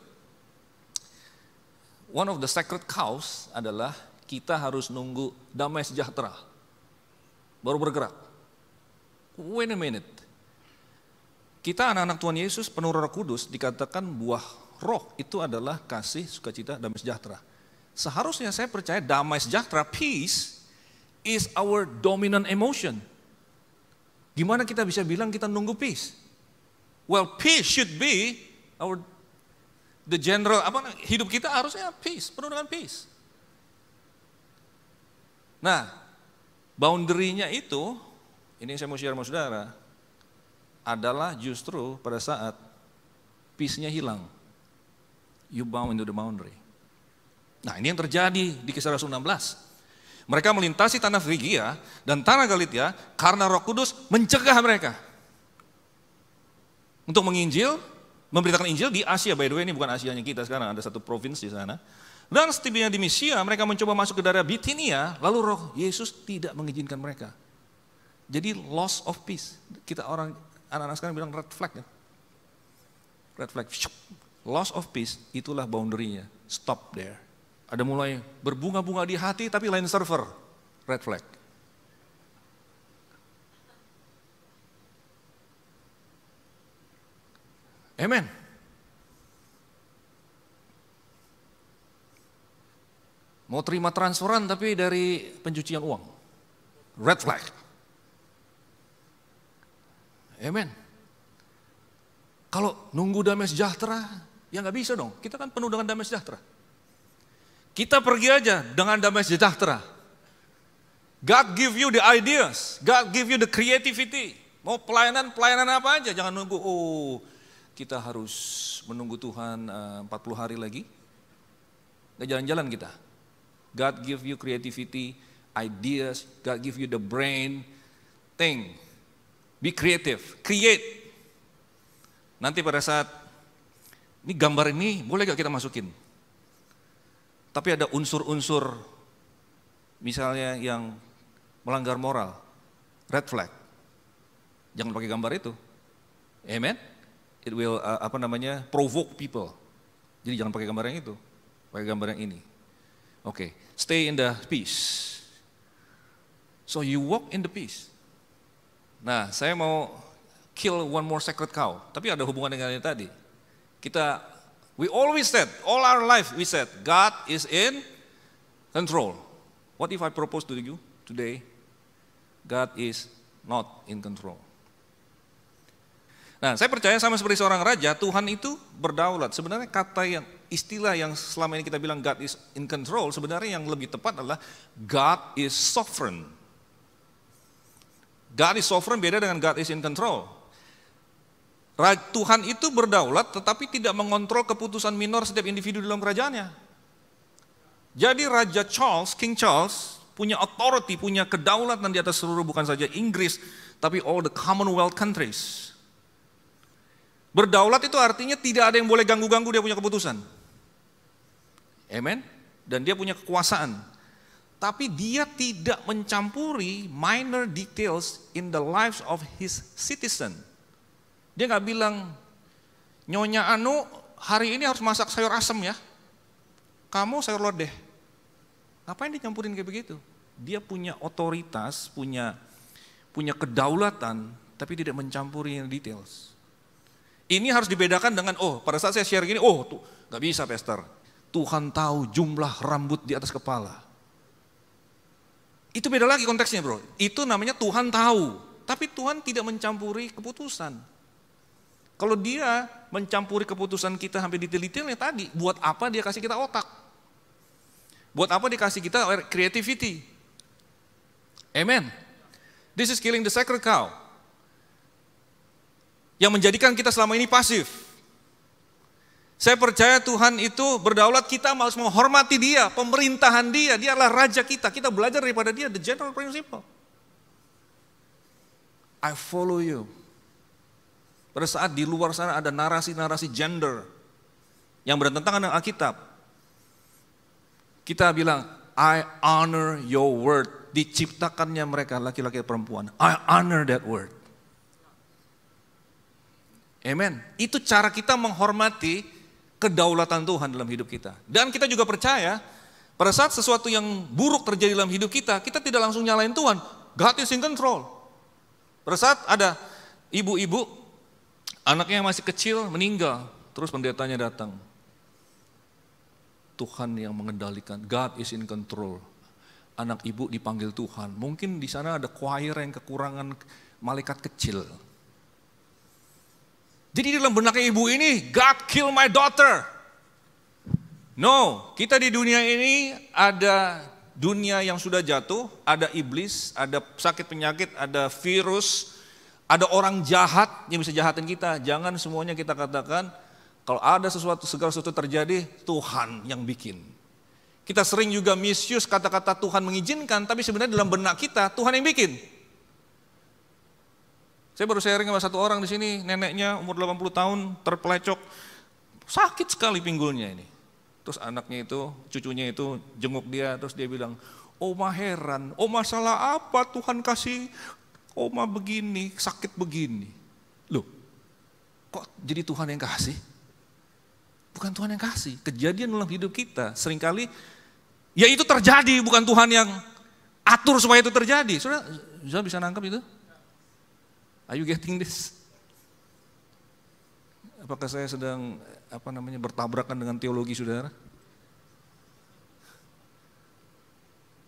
One of the sacred cows adalah kita harus nunggu damai sejahtera. Baru bergerak. Wait a minute. Kita anak-anak Tuhan Yesus penuh Roh Kudus, dikatakan buah roh itu adalah kasih, sukacita, damai sejahtera. Seharusnya saya percaya damai sejahtera, peace, is our dominant emotion. Gimana kita bisa bilang kita nunggu peace? Well, peace should be the general, hidup kita harusnya peace, penuh dengan peace. Nah, boundary-nya itu, ini saya mau share sama saudara, adalah justru pada saat peace-nya hilang. You bound into the boundary. Nah, ini yang terjadi di Kisah Rasul 16. Mereka melintasi tanah Frigia dan tanah Galatia karena Roh Kudus mencegah mereka untuk menginjil, memberitakan Injil di Asia. By the way, ini bukan Asianya kita sekarang, ada satu provinsi di sana. Dan setibanya di Misia, mereka mencoba masuk ke daerah Bitinia, lalu Roh Yesus tidak mengizinkan mereka. Jadi loss of peace. Kita anak-anak sekarang bilang red flag ya. Red flag. Loss of peace itulah boundary-nya. Stop there. Ada mulai berbunga-bunga di hati tapi lain server. Red flag. Amen. Mau terima transferan tapi dari pencucian uang. Red flag. Amen. Kalau nunggu damai sejahtera, ya nggak bisa dong. Kita kan penuh dengan damai sejahtera. Kita pergi aja dengan damai sejahtera. God give you the ideas. God give you the creativity. Mau pelayanan apa aja. Jangan nunggu, kita harus menunggu Tuhan 40 hari lagi. Nggak jalan-jalan kita. God give you creativity, ideas. God give you the brain. Think. Be creative. Create. Nanti pada saat, ini gambar ini boleh gak kita masukin? Tapi ada unsur-unsur, misalnya yang melanggar moral, red flag. Jangan pakai gambar itu. Amen? It will, provoke people. Jadi jangan pakai gambar yang itu, pakai gambar yang ini. Okay, stay in the peace. So you walk in the peace. Nah, saya mau kill one more sacred cow. Tapi ada hubungan dengan yang tadi. We always said, all our life we said, God is in control. What if I propose to you today, God is not in control? Nah, saya percaya sama seperti seorang raja, Tuhan itu berdaulat. Sebenarnya istilah yang selama ini kita bilang God is in control, sebenarnya yang lebih tepat adalah God is sovereign. God is sovereign beda dengan God is in control. Tuhan itu berdaulat tetapi tidak mengontrol keputusan minor setiap individu dalam kerajaannya. Jadi Raja Charles, King Charles, punya authority, punya kedaulatan di atas seluruh bukan saja Inggris, tapi all the Commonwealth countries. Berdaulat itu artinya tidak ada yang boleh ganggu-ganggu dia punya keputusan. Amen? Dan dia punya kekuasaan. Tapi dia tidak mencampuri minor details in the lives of his citizen. Dia nggak bilang, Nyonya Anu hari ini harus masak sayur asem ya. Kamu sayur lodeh. Ngapain dicampurin kayak begitu? Dia punya otoritas, punya kedaulatan, tapi tidak mencampuri details. Ini harus dibedakan dengan, pada saat saya share gini, tuh nggak bisa pastor. Tuhan tahu jumlah rambut di atas kepala. Itu beda lagi konteksnya bro. Itu namanya Tuhan tahu, tapi Tuhan tidak mencampuri keputusan. Kalau dia mencampuri keputusan kita sampai detail-detailnya tadi, buat apa dia kasih kita otak? Buat apa dia kasih kita creativity? Amen. This is killing the sacred cow. Yang menjadikan kita selama ini pasif. Saya percaya Tuhan itu berdaulat, kita harus menghormati Dia, pemerintahan Dia. Dia adalah Raja kita. Kita belajar daripada Dia, the general principle. I follow you. Pada saat di luar sana ada narasi-narasi gender yang bertentangan dengan Alkitab, kita bilang, I honor your word. Diciptakannya mereka laki-laki dan perempuan. I honor that word. Amen. Itu cara kita menghormati kedaulatan Tuhan dalam hidup kita. Dan kita juga percaya, pada saat sesuatu yang buruk terjadi dalam hidup kita, kita tidak langsung nyalain Tuhan. God is in control. Pada saat ada ibu-ibu, anaknya yang masih kecil meninggal, terus pendetanya datang. Tuhan yang mengendalikan, God is in control. Anak ibu dipanggil Tuhan. Mungkin di sana ada choir yang kekurangan malaikat kecil. Jadi dalam benaknya ibu ini, God kill my daughter. No, kita di dunia ini ada dunia yang sudah jatuh, ada iblis, ada sakit penyakit, ada virus, ada orang jahat yang bisa jahatin kita. Jangan semuanya kita katakan, kalau ada segala sesuatu terjadi, Tuhan yang bikin. Kita sering juga misuse kata-kata Tuhan mengizinkan, tapi sebenarnya dalam benak kita, Tuhan yang bikin. Saya baru sharing sama satu orang di sini, neneknya umur 80 tahun, terpelecok, sakit sekali pinggulnya ini. Terus anaknya itu, cucunya itu jenguk dia, terus dia bilang, Oma heran, Oma salah apa Tuhan kasih Oma begini, sakit begini. Loh, kok jadi Tuhan yang kasih? Bukan Tuhan yang kasih, kejadian dalam hidup kita seringkali, ya itu terjadi, bukan Tuhan yang atur supaya itu terjadi. Sudah bisa nangkep itu? Are you getting this? Apakah saya sedang bertabrakan dengan teologi saudara?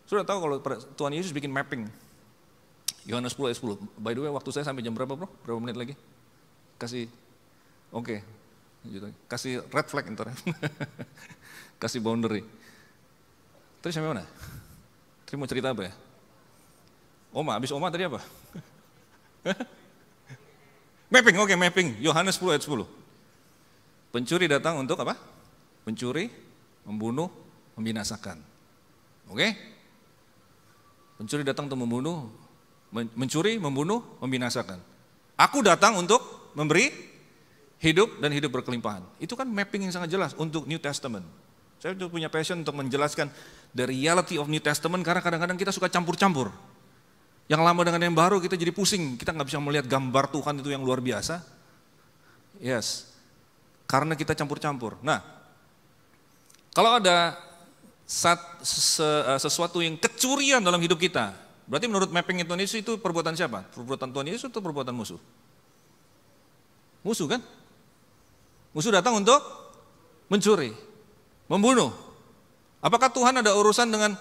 Sudah tahu kalau Tuhan Yesus bikin mapping. Yohanes 10 ayat 10. By the way, waktu saya sampai jam berapa bro? Berapa menit lagi? Kasih, oke. Kasih red flag ntar. Kasih boundary. Tadi sampai mana? Tadi mau cerita apa ya? Habis Oma tadi apa? Mapping, oke, mapping. Yohanes 10 ayat 10. Pencuri datang untuk apa? Mencuri, membunuh, membinasakan. Oke? Pencuri datang untuk membunuh, mencuri, membunuh, membinasakan. Aku datang untuk memberi hidup dan hidup berkelimpahan. Itu kan mapping yang sangat jelas untuk New Testament. Saya punya passion untuk menjelaskan the reality of New Testament karena kadang-kadang kita suka campur-campur. Yang lama dengan yang baru kita jadi pusing, kita nggak bisa melihat gambar Tuhan itu yang luar biasa. Yes, karena kita campur-campur. Nah, kalau ada sesuatu yang kecurian dalam hidup kita, berarti menurut mapping Tuhan Yesus itu perbuatan siapa? Perbuatan Tuhan Yesus atau perbuatan musuh? Musuh kan? Musuh datang untuk mencuri, membunuh. Apakah Tuhan ada urusan dengan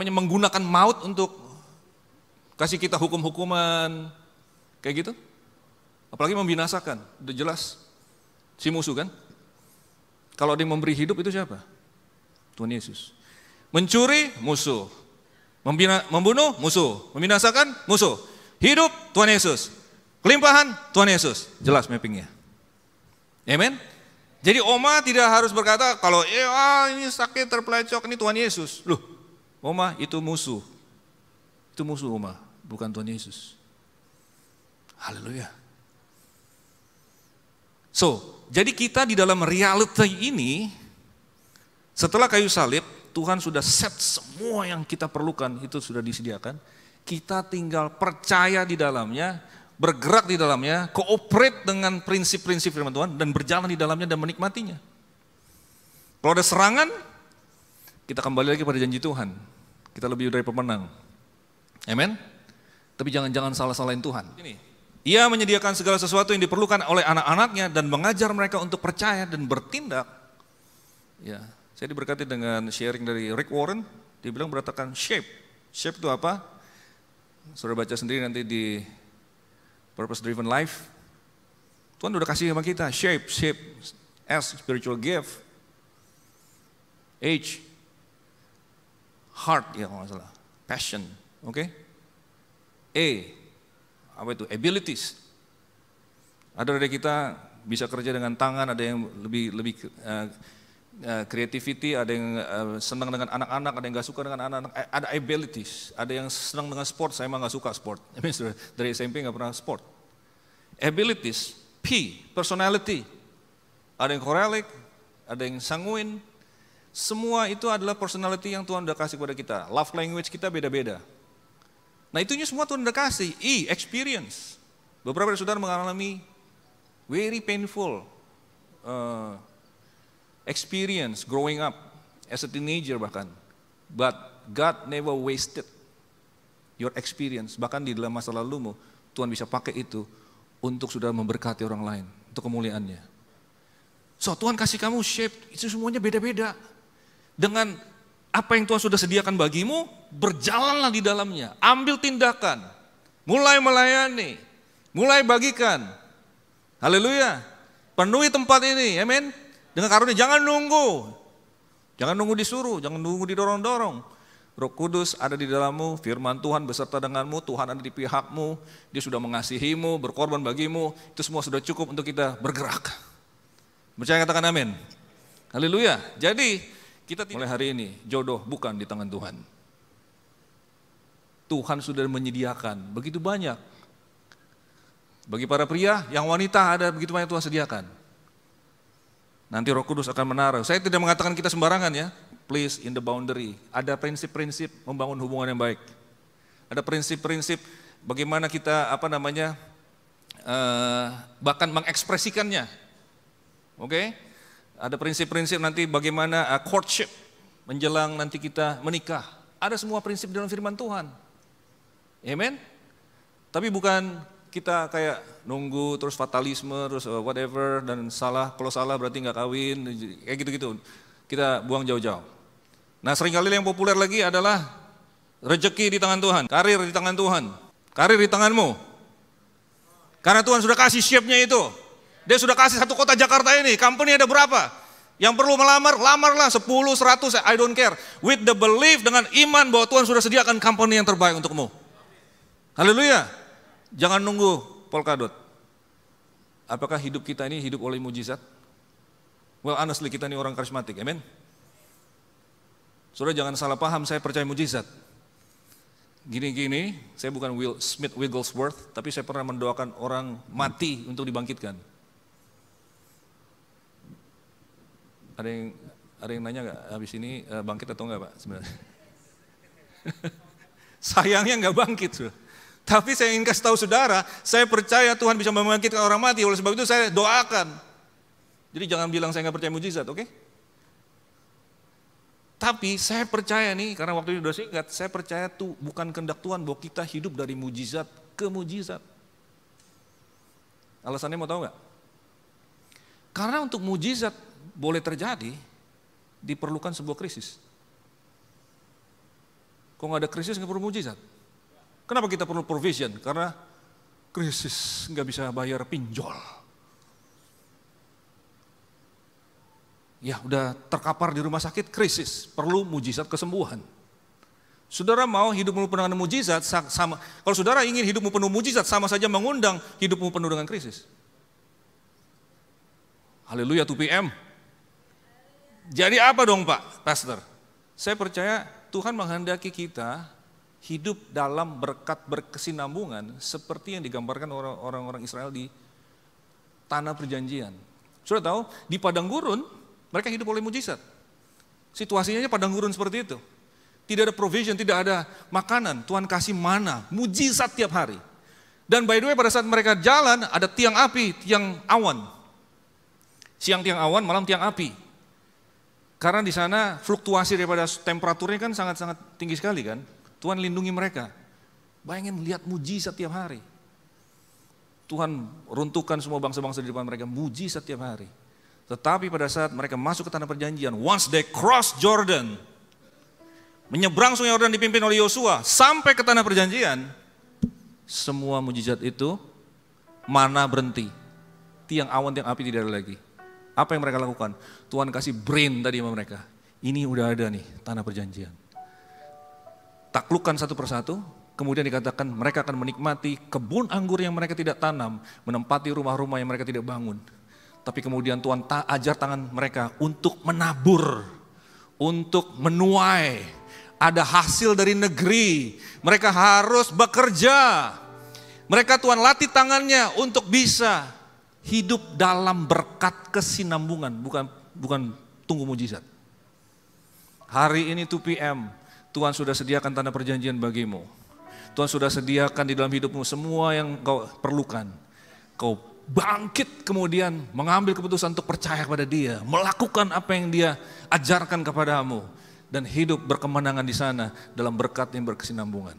menggunakan maut untuk kasih kita hukum-hukuman kayak gitu? Apalagi membinasakan, udah jelas si musuh kan? Kalau dia memberi hidup itu siapa? Tuhan Yesus. Mencuri, musuh. Membunuh, musuh. Membinasakan, musuh. Hidup, Tuhan Yesus. Kelimpahan, Tuhan Yesus. Jelas mappingnya. Amen? Jadi Oma tidak harus berkata, kalau ini sakit terpelecok, ini Tuhan Yesus. Loh, Oma itu musuh. Itu musuh Oma, bukan Tuhan Yesus. Haleluya. So, jadi kita di dalam reality ini, setelah kayu salib, Tuhan sudah set semua yang kita perlukan, itu sudah disediakan. Kita tinggal percaya di dalamnya, bergerak di dalamnya, cooperate dengan prinsip-prinsip firman Tuhan, dan berjalan di dalamnya dan menikmatinya. Kalau ada serangan, kita kembali lagi pada janji Tuhan. Kita lebih dari pemenang. Amen? Tapi jangan salah-salahin Tuhan. Ia menyediakan segala sesuatu yang diperlukan oleh anak-anaknya dan mengajar mereka untuk percaya dan bertindak. Ya, saya diberkati dengan sharing dari Rick Warren. Dia bilang berkatakan shape. Shape itu apa? Saudara baca sendiri nanti di Purpose Driven Life. Tuhan udah kasih sama kita shape, S spiritual gift, H heart ya kalau nggak salah, passion, oke? A apa itu? Abilities. Ada dari kita bisa kerja dengan tangan, ada yang lebih creativity, ada yang senang dengan anak-anak, ada yang nggak suka dengan anak-anak, ada abilities, ada yang senang dengan sport, saya emang nggak suka sport, dari SMP nggak pernah sport. Abilities, P, personality, ada yang choleric, ada yang sanguine, semua itu adalah personality yang Tuhan udah kasih kepada kita. Love language kita beda-beda. Nah itunya semua Tuhan udah kasih. E, experience, beberapa dari saudara mengalami very painful experience growing up as a teenager bahkan, but God never wasted your experience. Bahkan di dalam masa lalumu Tuhan bisa pakai itu untuk sudah memberkati orang lain, untuk kemuliaannya. So Tuhan kasih kamu shape, itu semuanya beda-beda. Dengan apa yang Tuhan sudah sediakan bagimu, berjalanlah di dalamnya, ambil tindakan, mulai melayani, mulai bagikan. Haleluya, penuhi tempat ini, amin. Dengan karunia, jangan nunggu disuruh, jangan nunggu didorong-dorong. Roh Kudus ada di dalammu, firman Tuhan beserta denganmu, Tuhan ada di pihakmu, Dia sudah mengasihimu, berkorban bagimu, itu semua sudah cukup untuk kita bergerak. Percaya, katakan amin. Haleluya. Jadi kita mulai hari ini, jodoh bukan di tangan Tuhan. Tuhan sudah menyediakan begitu banyak. Bagi para pria, yang wanita ada begitu banyak Tuhan sediakan. Nanti Roh Kudus akan menaruh. Saya tidak mengatakan kita sembarangan ya. Please in the boundary. Ada prinsip-prinsip membangun hubungan yang baik. Ada prinsip-prinsip bagaimana kita bahkan mengekspresikannya. Oke? Ada prinsip-prinsip nanti bagaimana courtship menjelang nanti kita menikah. Ada semua prinsip dalam firman Tuhan. Amen. Tapi bukan kita kayak nunggu terus fatalisme terus whatever dan salah, kalau salah berarti nggak kawin, kayak gitu-gitu. Kita buang jauh-jauh. Nah seringkali yang populer lagi adalah rezeki di tangan Tuhan, karir di tangan Tuhan, karir di tanganmu. Karena Tuhan sudah kasih shape-nya itu. Dia sudah kasih satu kota Jakarta ini, company ada berapa? Yang perlu melamar, lamarlah 10, 100, I don't care. With the belief, dengan iman bahwa Tuhan sudah sediakan company yang terbaik untukmu. Haleluya. Jangan nunggu polkadot. Apakah hidup kita ini hidup oleh mujizat? Well honestly kita ini orang karismatik, amen? Saudara jangan salah paham, saya percaya mujizat. Gini-gini, saya bukan Will Smith Wigglesworth, tapi saya pernah mendoakan orang mati untuk dibangkitkan. Ada yang nanya nggak habis ini bangkit atau enggak Pak sebenarnya? Sayangnya nggak bangkit sudah. Tapi saya ingin kasih tahu saudara, saya percaya Tuhan bisa membangkitkan orang mati, oleh sebab itu saya doakan. Jadi jangan bilang saya nggak percaya mujizat, oke? Tapi saya percaya nih, karena waktu ini sudah singkat, saya percaya tuh bukan kehendak Tuhan bahwa kita hidup dari mujizat ke mujizat. Alasannya mau tahu nggak? Karena untuk mujizat boleh terjadi, diperlukan sebuah krisis. Kok nggak ada krisis nggak perlu mujizat? Kenapa kita perlu provision? Karena krisis, nggak bisa bayar pinjol. Ya udah terkapar di rumah sakit, krisis, perlu mujizat kesembuhan. Saudara mau hidupmu penuh dengan mujizat, sama. Kalau saudara ingin hidupmu penuh mujizat, sama saja mengundang hidupmu penuh dengan krisis. Haleluya 2PM. Jadi apa dong Pak, Pastor? Saya percaya Tuhan menghendaki kita hidup dalam berkat berkesinambungan seperti yang digambarkan orang-orang Israel di tanah perjanjian. Sudah tahu, di padang gurun mereka hidup oleh mujizat. Situasinya padang gurun seperti itu. Tidak ada provision, tidak ada makanan. Tuhan kasih mana, mujizat tiap hari. Dan by the way pada saat mereka jalan ada tiang api, tiang awan. Siang tiang awan, malam tiang api. Karena di sana fluktuasi daripada temperaturnya kan sangat-sangat tinggi sekali kan. Tuhan lindungi mereka. Bayangin lihat mujizat tiap hari. Tuhan runtuhkan semua bangsa-bangsa di depan mereka, mujizat tiap hari. Tetapi pada saat mereka masuk ke tanah perjanjian, once they cross Jordan, menyeberang sungai Yordan dipimpin oleh Yosua, sampai ke tanah perjanjian, semua mujizat itu, mana berhenti. Tiang awan, tiang api tidak ada lagi. Apa yang mereka lakukan? Tuhan kasih brain tadi sama mereka. Ini udah ada nih, tanah perjanjian. Taklukkan satu persatu, kemudian dikatakan mereka akan menikmati kebun anggur yang mereka tidak tanam, menempati rumah-rumah yang mereka tidak bangun. Tapi kemudian Tuhan ajar tangan mereka untuk menabur, untuk menuai. Ada hasil dari negeri, mereka harus bekerja. Mereka Tuhan latih tangannya untuk bisa hidup dalam berkat kesinambungan, bukan tunggu mujizat. Hari ini 2 PM, Tuhan sudah sediakan tanda perjanjian bagimu. Tuhan sudah sediakan di dalam hidupmu semua yang kau perlukan. Kau bangkit kemudian mengambil keputusan untuk percaya kepada Dia, melakukan apa yang Dia ajarkan kepadamu, dan hidup berkemenangan di sana dalam berkat yang berkesinambungan.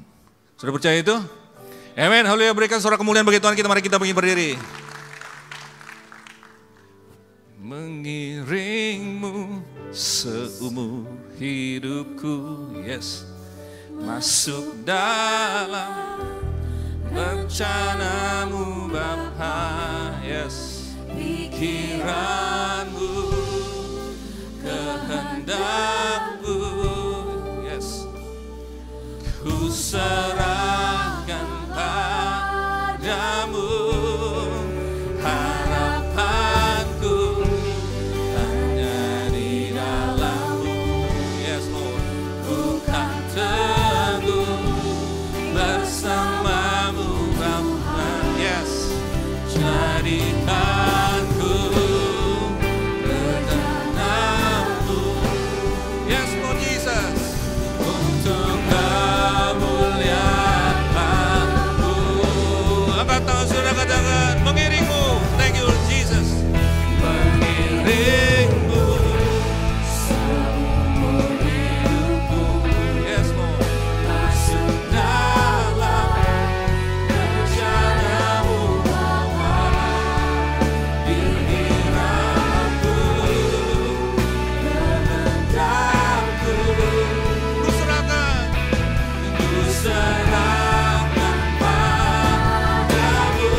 Sudah percaya itu? Amin. Haleluya, berikan suara kemuliaan bagi Tuhan kita. Mari kita berdiri. Mengiringmu seumur hidupku, yes. Masuk dalam rencanamu Bapa, yes. Pikiranmu, kehendakmu, yes. Ku serahkan padamu, harapanku hanya di dalam-Mu, yes Lord. Ku kan teguh bersama-Mu Bapa, yes. Jadikanku rencanamu, yes Lord Jesus, untuk kemuliaan-Mu. Angkat tangan saudara, katakan mengiringmu. Thank you Lord Jesus. Mengiringmu seumur hidupku, yes Lord. Masuk dalam rencana-Mu Bapa. Pikiranku, kehendakku, ku serahkan padamu,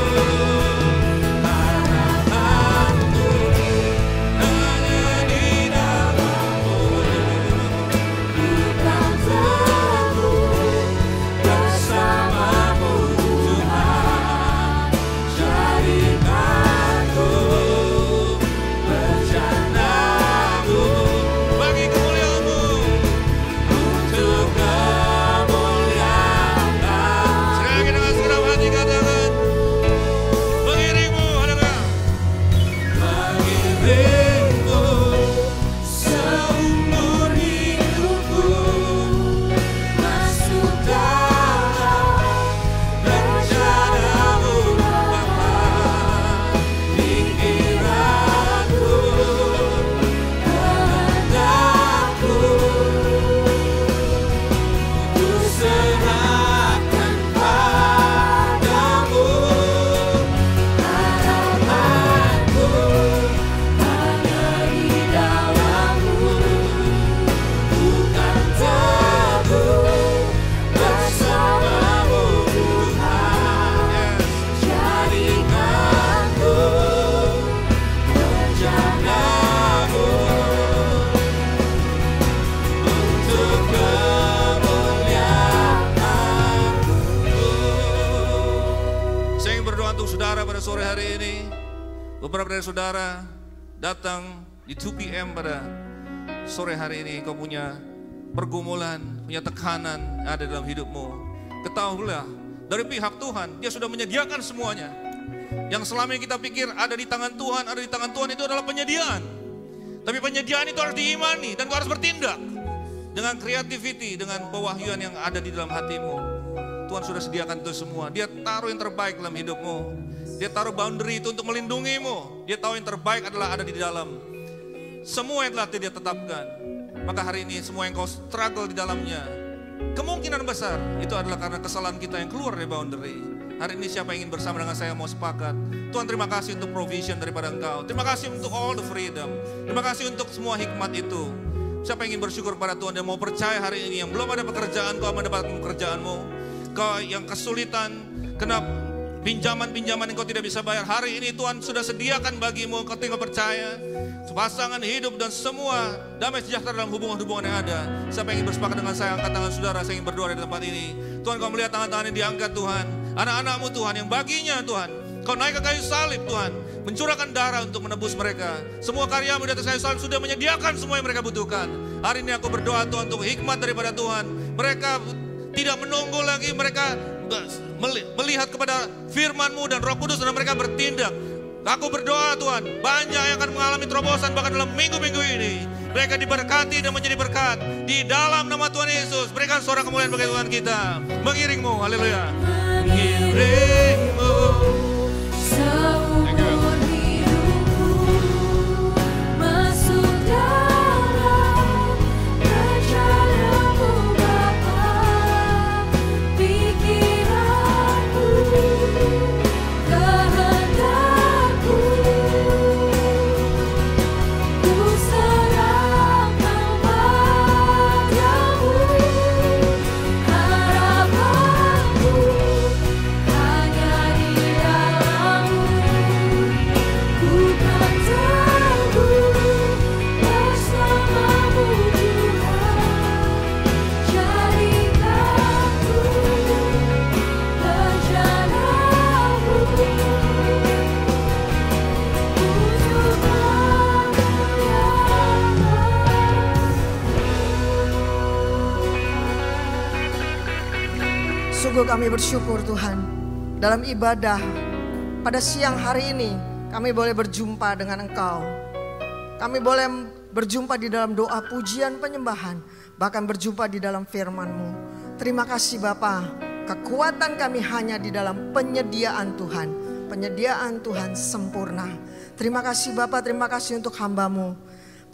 harapanku hanya di dalam-Mu. Ku kan teguh bersama-Mu Tuhan. Jadikanku rencana-Mu bagi kemuliaan-Mu, untuk kemuliaan. Sekali lagi dengan segenap hati katakan, mengiringmu, haleluya. Mengiringmu seumur hidupku, masuk dalam rencana-Mu Bapa. Pikiranku, kehendakku, ku serahkan padamu, harapanku hanya di dalam-Mu. Ku kan teguh bersama-Mu Tuhan. Jadikanku rencana-Mu untuk kemuliaan-Mu. Saya ingin berdoa untuk saudara pada sore hari ini. Beberapa dari saudara datang di 2 PM pada sore hari ini. Kau punya pergumulan, punya tekanan yang ada dalam hidupmu. Ketahuilah, dari pihak Tuhan, Dia sudah menyediakan semuanya. Yang selama ini kita pikir ada di tangan Tuhan, itu adalah penyediaan. Tapi penyediaan itu harus diimani dan kau harus bertindak dengan creativity, dengan pewahyuan yang ada di dalam hatimu. Tuhan sudah sediakan itu semua. Dia taruh yang terbaik dalam hidupmu. Dia taruh boundary itu untuk melindungimu. Dia tahu yang terbaik adalah ada di dalam semua yang telah Dia tetapkan. Maka hari ini semua yang kau struggle di dalamnya, kemungkinan besar itu adalah karena kesalahan kita yang keluar dari boundary. Hari ini siapa yang ingin bersama dengan saya mau sepakat? Tuhan, terima kasih untuk provision daripada Engkau. Terima kasih untuk all the freedom. Terima kasih untuk semua hikmat itu. Siapa yang ingin bersyukur pada Tuhan dan mau percaya hari ini, yang belum ada pekerjaan, kau mendapatkan pekerjaanmu. Kau yang kesulitan, kena pinjaman-pinjaman yang kau tidak bisa bayar. Hari ini Tuhan sudah sediakan bagimu, kau tinggal percaya. Pasangan hidup dan semua damai sejahtera dalam hubungan-hubungan yang ada. Siapa yang ingin bersepakat dengan saya, angkat tangan saudara, saya ingin berdoa di tempat ini. Tuhan, kau melihat tangan-tangan yang diangkat Tuhan. Anak-anakmu Tuhan, yang baginya Tuhan, kau naik ke kayu salib Tuhan. mencurahkan darah untuk menebus mereka. Semua karya-Mu di atas kayu salib sudah menyediakan semua yang mereka butuhkan. Hari ini aku berdoa Tuhan untuk hikmat daripada Tuhan. Mereka tidak menunggu lagi, mereka melihat kepada firman-Mu dan Roh Kudus dan mereka bertindak. Aku berdoa Tuhan, banyak yang akan mengalami terobosan bahkan dalam minggu-minggu ini. Mereka diberkati dan menjadi berkat. Di dalam nama Tuhan Yesus, berikan suara kemuliaan bagi Tuhan kita. Mengiring-Mu, haleluya. Mengiring-Mu. Seumur hidupku masuk dalam rencana-Mu Bapa, pikiranku, kehendakku, ku serahkan padamu, harapanku hanya di dalam-Mu. Bukan teguh bersama-Mu Tuhan, jadikan ku rencana-Mu untuk Sungguh kami bersyukur Tuhan, dalam ibadah pada siang hari ini kami boleh berjumpa dengan Engkau. Kami boleh berjumpa di dalam doa pujian penyembahan, bahkan berjumpa di dalam firman-Mu. Terima kasih Bapa, kekuatan kami hanya di dalam penyediaan Tuhan. Penyediaan Tuhan sempurna. Terima kasih Bapa, terima kasih untuk hamba-Mu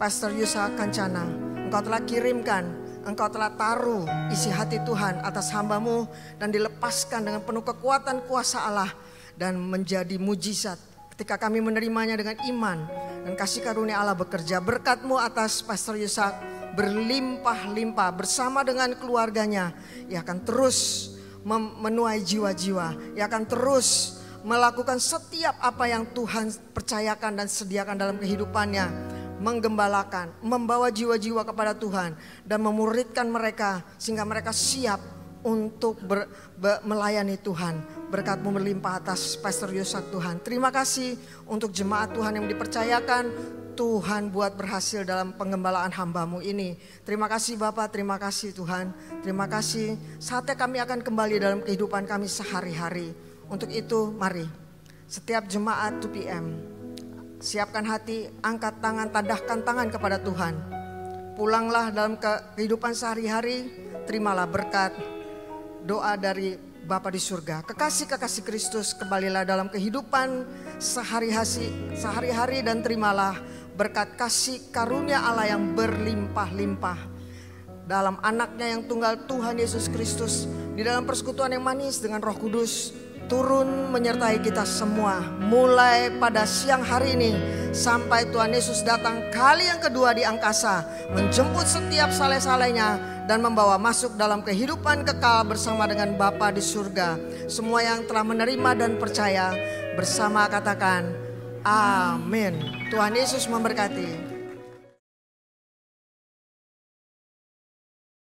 Pastor Yusa Kancana. Engkau telah kirimkan, Engkau telah taruh isi hati Tuhan atas hamba-Mu dan dilepaskan dengan penuh kekuatan kuasa Allah dan menjadi mujizat ketika kami menerimanya dengan iman dan kasih karunia Allah bekerja. Berkat-Mu atas Pastor Yusa berlimpah-limpah bersama dengan keluarganya. Ia akan terus menuai jiwa-jiwa. Ia akan terus melakukan setiap apa yang Tuhan percayakan dan sediakan dalam kehidupannya. Menggembalakan, membawa jiwa-jiwa kepada Tuhan dan memuridkan mereka sehingga mereka siap untuk melayani Tuhan. Berkat-Mu berlimpah atas Pastor Yusak Tuhan. Terima kasih untuk jemaat Tuhan yang dipercayakan Tuhan buat berhasil dalam penggembalaan hamba-Mu ini. Terima kasih Bapak, terima kasih Tuhan. Terima kasih, saatnya kami akan kembali dalam kehidupan kami sehari-hari. Untuk itu mari setiap jemaat 2 PM siapkan hati, angkat tangan, tadahkan tangan kepada Tuhan. Pulanglah dalam kehidupan sehari-hari, terimalah berkat doa dari Bapa di surga. Kekasih-kekasih Kristus, kembalilah dalam kehidupan sehari-hari dan terimalah berkat kasih karunia Allah yang berlimpah-limpah. Dalam anaknya yang tunggal Tuhan Yesus Kristus, di dalam persekutuan yang manis dengan Roh Kudus, turun menyertai kita semua mulai pada siang hari ini sampai Tuhan Yesus datang kali yang kedua di angkasa, menjemput setiap saleh-salehnya dan membawa masuk dalam kehidupan kekal bersama dengan Bapa di surga. Semua yang telah menerima dan percaya bersama katakan amin. Tuhan Yesus memberkati.